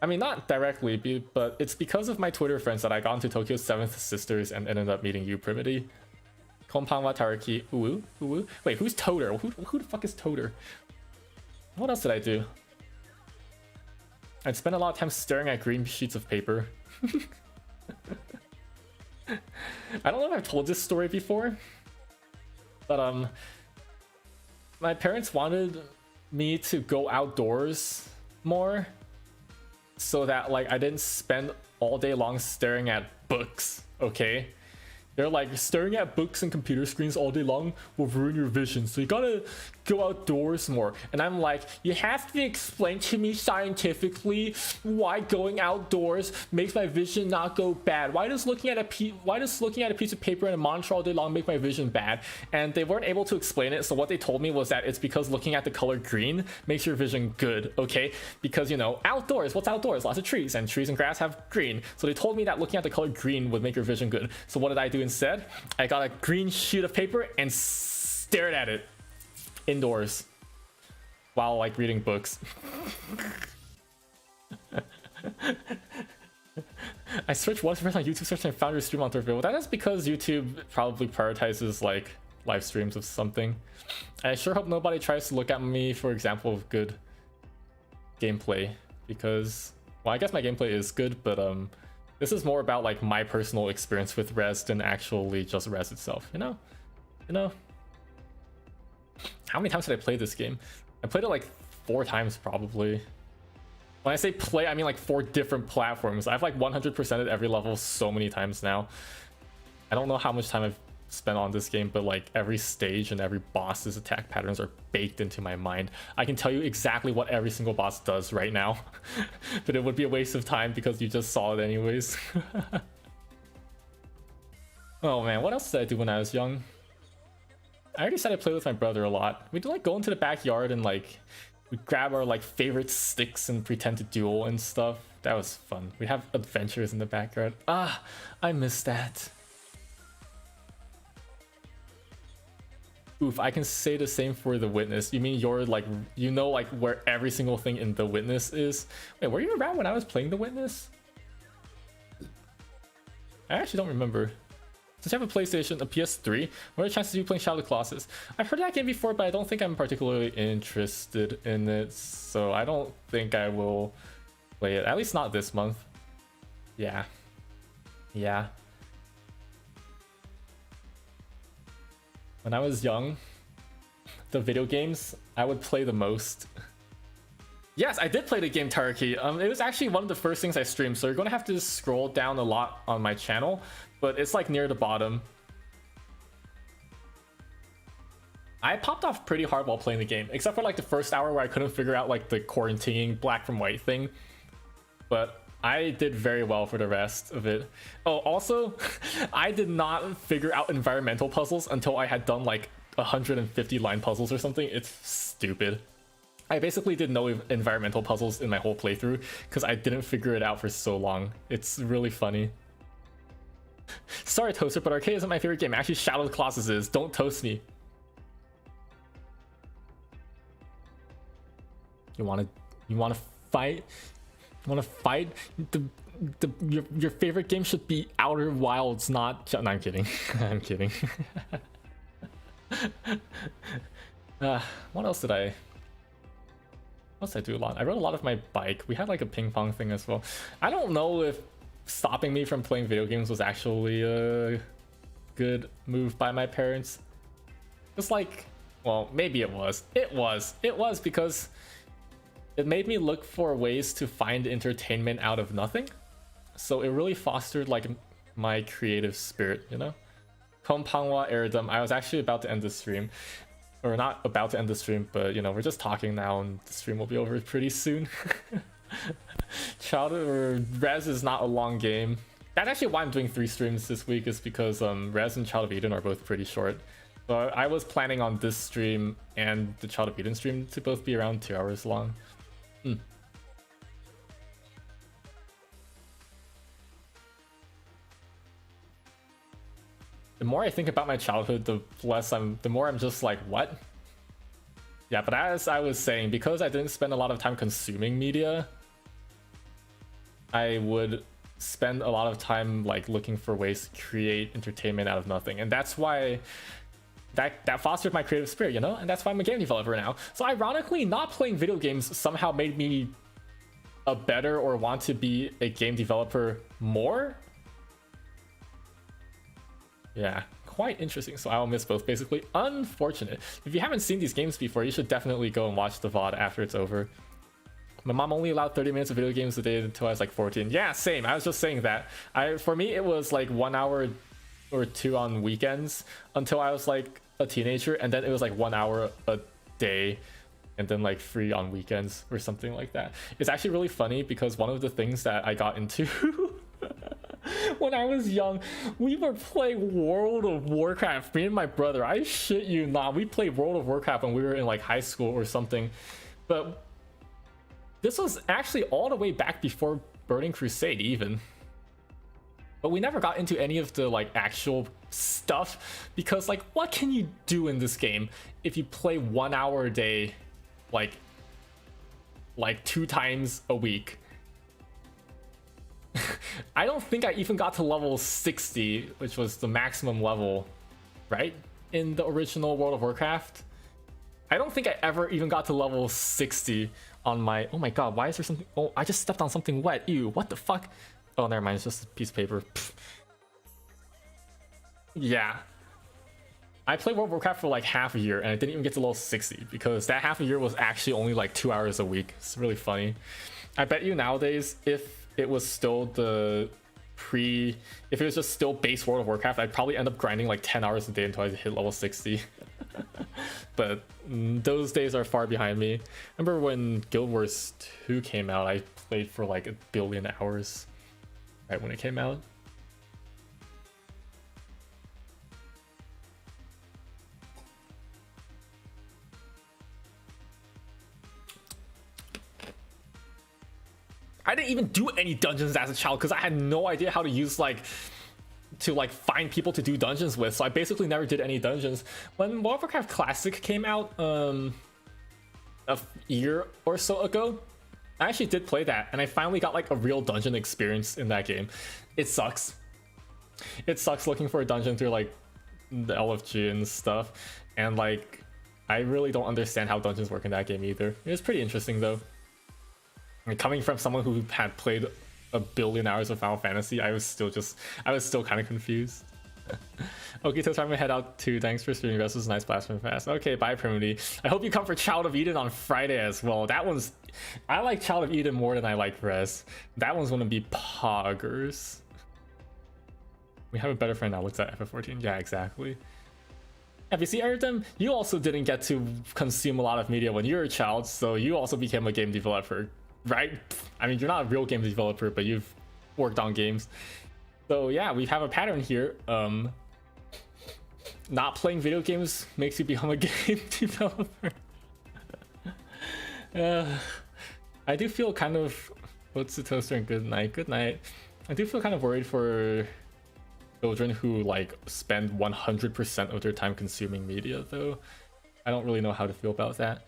I mean, not directly, but it's because of my Twitter friends that I got into Tokyo's 7th Sisters and ended up meeting you, Primity. Konpanwa Taraki. Uwu? Wait, who's Toter? Who the fuck is Toter? What else did I do? I'd spend a lot of time staring at green sheets of paper. I don't know if I've told this story before, but my parents wanted me to go outdoors more so that like I didn't spend all day long staring at books, okay? They're like, staring at books and computer screens all day long will ruin your vision, so you gotta go outdoors more. And I'm like, you have to explain to me scientifically why going outdoors makes my vision not go bad. Why does looking at a piece of paper and a monitor all day long make my vision bad? And they weren't able to explain it, so what they told me was that it's because looking at the color green makes your vision good, okay? Because, you know, outdoors, what's outdoors? Lots of trees, and trees and grass have green. So they told me that looking at the color green would make your vision good. So what did I do instead? I got a green sheet of paper and stared at it indoors while like reading books. I searched once first on YouTube search and found your stream on third video. That is because YouTube probably prioritizes like live streams of something. I sure hope nobody tries to look at me for example of good gameplay, because, well, I guess my gameplay is good, but this is more about like my personal experience with REZ than actually just REZ itself, you know? How many times did I play this game? I played it like 4 times probably. When I say play, I mean like 4 different platforms. I've like 100%ed every level so many times now. I don't know how much time I've spent on this game, but like every stage and every boss's attack patterns are baked into my mind. I can tell you exactly what every single boss does right now, but it would be a waste of time because you just saw it anyways. Oh man, what else did I do when I was young? I already said I played with my brother a lot. We'd like go into the backyard and like we'd grab our like favorite sticks and pretend to duel and stuff. That was fun. We'd have adventures in the backyard. Ah, I miss that. Oof, I can say the same for The Witness. You mean you're like, you know, like where every single thing in The Witness is? Wait, were you around when I was playing The Witness? I actually don't remember. Since you have a PlayStation, a PS3, what are the chances of you playing Shadow of the Colossus? I've heard that game before, but I don't think I'm particularly interested in it, so I don't think I will play it. At least not this month. Yeah. Yeah. When I was young, the video games I would play the most. Yes, I did play the game Turkey. It was actually one of the first things I streamed, so you're gonna have to scroll down a lot on my channel, but it's like near the bottom. I popped off pretty hard while playing the game, except for like the first hour where I couldn't figure out like the quarantining black from white thing. But I did very well for the rest of it. Oh, also, I did not figure out environmental puzzles until I had done like 150 line puzzles or something. It's stupid. I basically did no environmental puzzles in my whole playthrough because I didn't figure it out for so long. It's really funny. Sorry, Toaster, but arcade isn't my favorite game. Actually, Shadow of the Colossus is. Don't toast me. You wanna fight? You wanna fight? Your favorite game should be Outer Wilds, not. No, I'm kidding. I'm kidding. What else did I? What else did I do a lot? I rode a lot of my bike. We had like a ping pong thing as well. I don't know if stopping me from playing video games was actually a good move by my parents. It's like, well, maybe it was. It was because it made me look for ways to find entertainment out of nothing. So it really fostered like my creative spirit, you know? Kompangwa Eridum. I was actually about to end the stream. Or not about to end the stream, but you know, we're just talking now and the stream will be over pretty soon. REZ is not a long game. That's actually why I'm doing 3 streams this week, is because REZ and Child of Eden are both pretty short. So I was planning on this stream and the Child of Eden stream to both be around 2 hours long. The more I think about my childhood, the more I'm just like, what? Yeah, but as I was saying, because I didn't spend a lot of time consuming media, I would spend a lot of time like looking for ways to create entertainment out of nothing. And that's why that fostered my creative spirit, you know? And that's why I'm a game developer now. So ironically, not playing video games somehow made me a better or want to be a game developer more. Yeah, quite interesting. So I'll miss both, basically. Unfortunate. If you haven't seen these games before, you should definitely go and watch the VOD after it's over. My mom only allowed 30 minutes of video games a day until I was like 14. Yeah, same. I was just saying that. For me, it was like 1 hour or 2 on weekends until I was like a teenager, and then it was like 1 hour a day, and then like 3 on weekends or something like that. It's actually really funny because one of the things that I got into when I was young, we were playing World of Warcraft. Me and my brother, I shit you not, we played World of Warcraft when we were in like high school or something. But this was actually all the way back before Burning Crusade even. But we never got into any of the like actual stuff because like what can you do in this game if you play 1 hour a day like 2 times a week? I don't think I even got to level 60, which was the maximum level, right? In the original World of Warcraft. I don't think I ever even got to level 60 on my... Oh my god, why is there something... Oh, I just stepped on something wet. Ew, what the fuck? Oh, never mind, it's just a piece of paper. Pfft. Yeah. I played World of Warcraft for like half a year and I didn't even get to level 60 because that half a year was actually only like 2 hours a week. It's really funny. I bet you nowadays, if it was still the if it was just still base World of Warcraft, I'd probably end up grinding like 10 hours a day until I hit level 60. But those days are far behind me. Remember when Guild Wars 2 came out, I played for like 1 billion hours right when it came out. I didn't even do any dungeons as a child because I had no idea how to use to find people to do dungeons with, so I basically never did any dungeons. When World of Warcraft Classic came out a year or so ago, I actually did play that and I finally got like a real dungeon experience in that game. It sucks. It sucks looking for a dungeon through like the LFG and stuff, and like I really don't understand how dungeons work in that game either. It was pretty interesting though. I mean, coming from someone who had played 1 billion hours of Final Fantasy, I was still kind of confused. Okay, so time to head out too. Thanks for streaming. This was a nice blast from fast. Okay, bye Primity. I hope you come for Child of Eden on Friday as well. I like Child of Eden more than I like REZ. That one's gonna be poggers. We have a better friend that looks at FF14. Yeah, exactly. Have you seen Eritem? You also didn't get to consume a lot of media when you were a child, so you also became a game developer, right? I mean, you're not a real game developer, but you've worked on games. So yeah, we have a pattern here. Not playing video games makes you become a game developer. I do feel kind of... What's the toaster and good night? Good night. I do feel kind of worried for children who like spend 100% of their time consuming media though. I don't really know how to feel about that.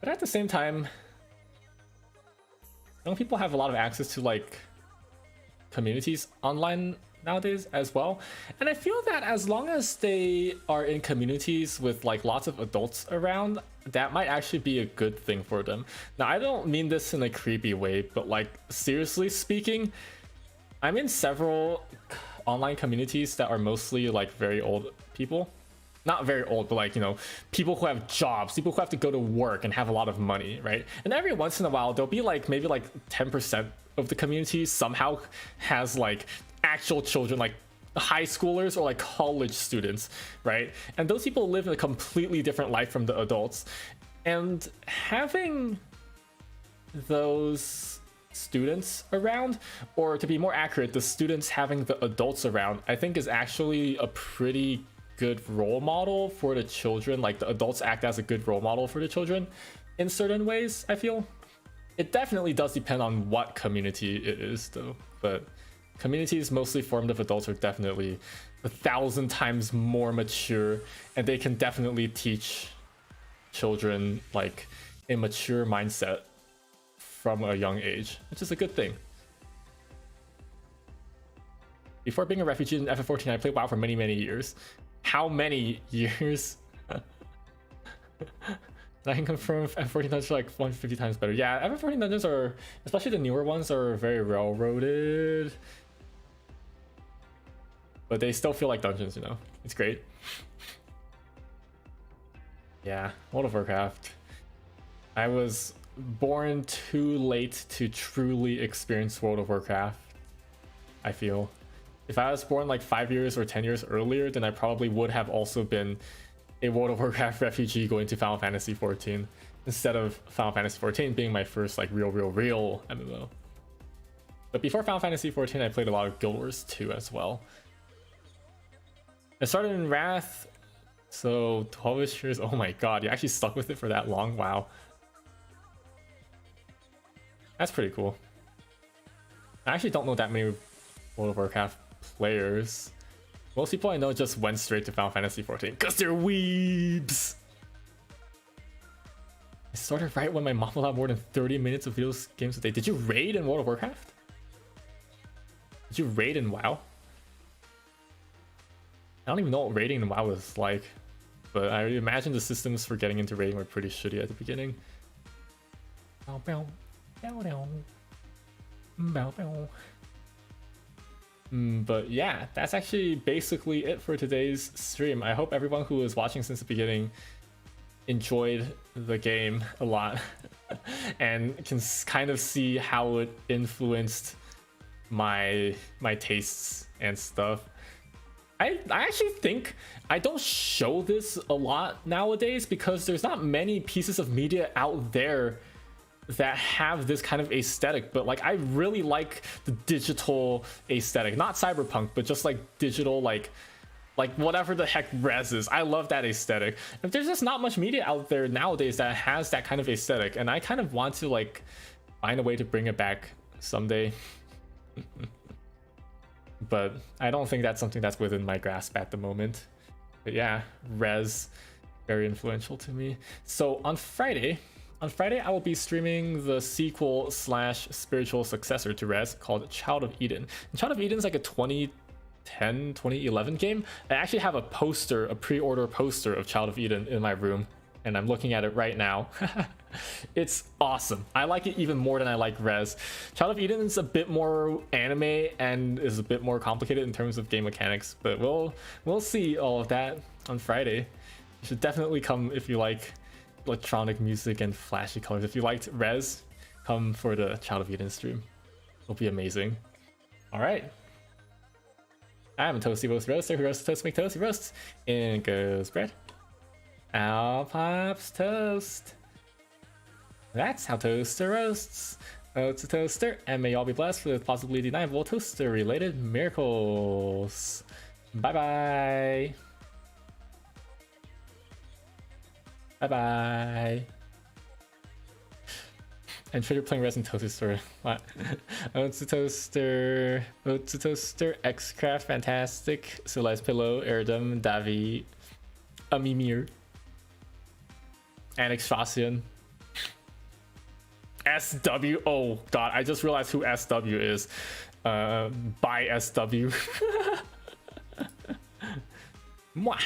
But at the same time, young people have a lot of access to like communities online nowadays as well, and I feel that as long as they are in communities with like lots of adults around, that might actually be a good thing for them. Now I don't mean this in a creepy way, but like seriously speaking, I'm in several online communities that are mostly like very old people. Not very old, but like, you know, people who have jobs, people who have to go to work and have a lot of money, right? And every once in a while, there'll be like maybe like 10% of the community somehow has like actual children, like high schoolers or like college students, right? And those people live in a completely different life from the adults. And having those students around, or to be more accurate, the students having the adults around, I think is actually a pretty good role model for the children. Like the adults act as a good role model for the children in certain ways, I feel. It definitely does depend on what community it is though, but communities mostly formed of adults are definitely 1,000 times more mature, and they can definitely teach children like a mature mindset from a young age, which is a good thing. Before being a refugee in FF14, I played WoW for many years. How many years? I can confirm F14 dungeons are like 150 times better. Yeah, F14 dungeons are, especially the newer ones, are very railroaded. But they still feel like dungeons, you know? It's great. Yeah, World of Warcraft. I was born too late to truly experience World of Warcraft, I feel. If I was born like 5 years or 10 years earlier, then I probably would have also been a World of Warcraft refugee going to Final Fantasy 14 instead of Final Fantasy 14 being my first like real MMO. But before Final Fantasy 14, I played a lot of Guild Wars 2 as well. I started in Wrath, so 12ish years. Oh my god, you actually stuck with it for that long? Wow. That's pretty cool. I actually don't know that many World of Warcraft players. Most people I know just went straight to Final Fantasy 14 because they're weebs. I started right when my mom allowed more than 30 minutes of video games a day. Did you raid in World of Warcraft? Did you raid in WoW? I don't even know what raiding in WoW is like, but I imagine the systems for getting into raiding were pretty shitty at the beginning. But yeah, that's actually basically it for today's stream. I hope everyone who was watching since the beginning enjoyed the game a lot and can kind of see how it influenced my tastes and stuff. I actually think I don't show this a lot nowadays because there's not many pieces of media out there that have this kind of aesthetic, but like I really like the digital aesthetic, not cyberpunk, but just like digital, like whatever the heck REZ is. I love that aesthetic. And there's just not much media out there nowadays that has that kind of aesthetic, and I kind of want to like find a way to bring it back someday. But I don't think that's something that's within my grasp at the moment. But yeah, REZ, very influential to me. So on Friday I will be streaming the sequel / spiritual successor to REZ called Child of Eden. And Child of Eden is like a 2010, 2011 game. I actually have a poster, a pre-order poster of Child of Eden in my room, and I'm looking at it right now. It's awesome. I like it even more than I like REZ. Child of Eden is a bit more anime and is a bit more complicated in terms of game mechanics, but we'll see all of that on Friday. You should definitely come if you like electronic music and flashy colors. If you liked REZ, come for the Child of Eden stream. It'll be amazing. All right. I'm a toasty roast roaster who roasts toast, make toasty roasts. In goes bread. Out pops toast. That's how toaster roasts. It's a toaster, and may y'all be blessed with possibly deniable toaster related miracles. Bye bye. Bye bye. And sure you're playing Resident Toaster Story. What? It's a toaster. It's a toaster. Xcraft, fantastic. Celeste Pillow, Erdem, Davi, Amimir, and Extracian. SW. Oh god, I just realized who SW is. By SW. Mwah.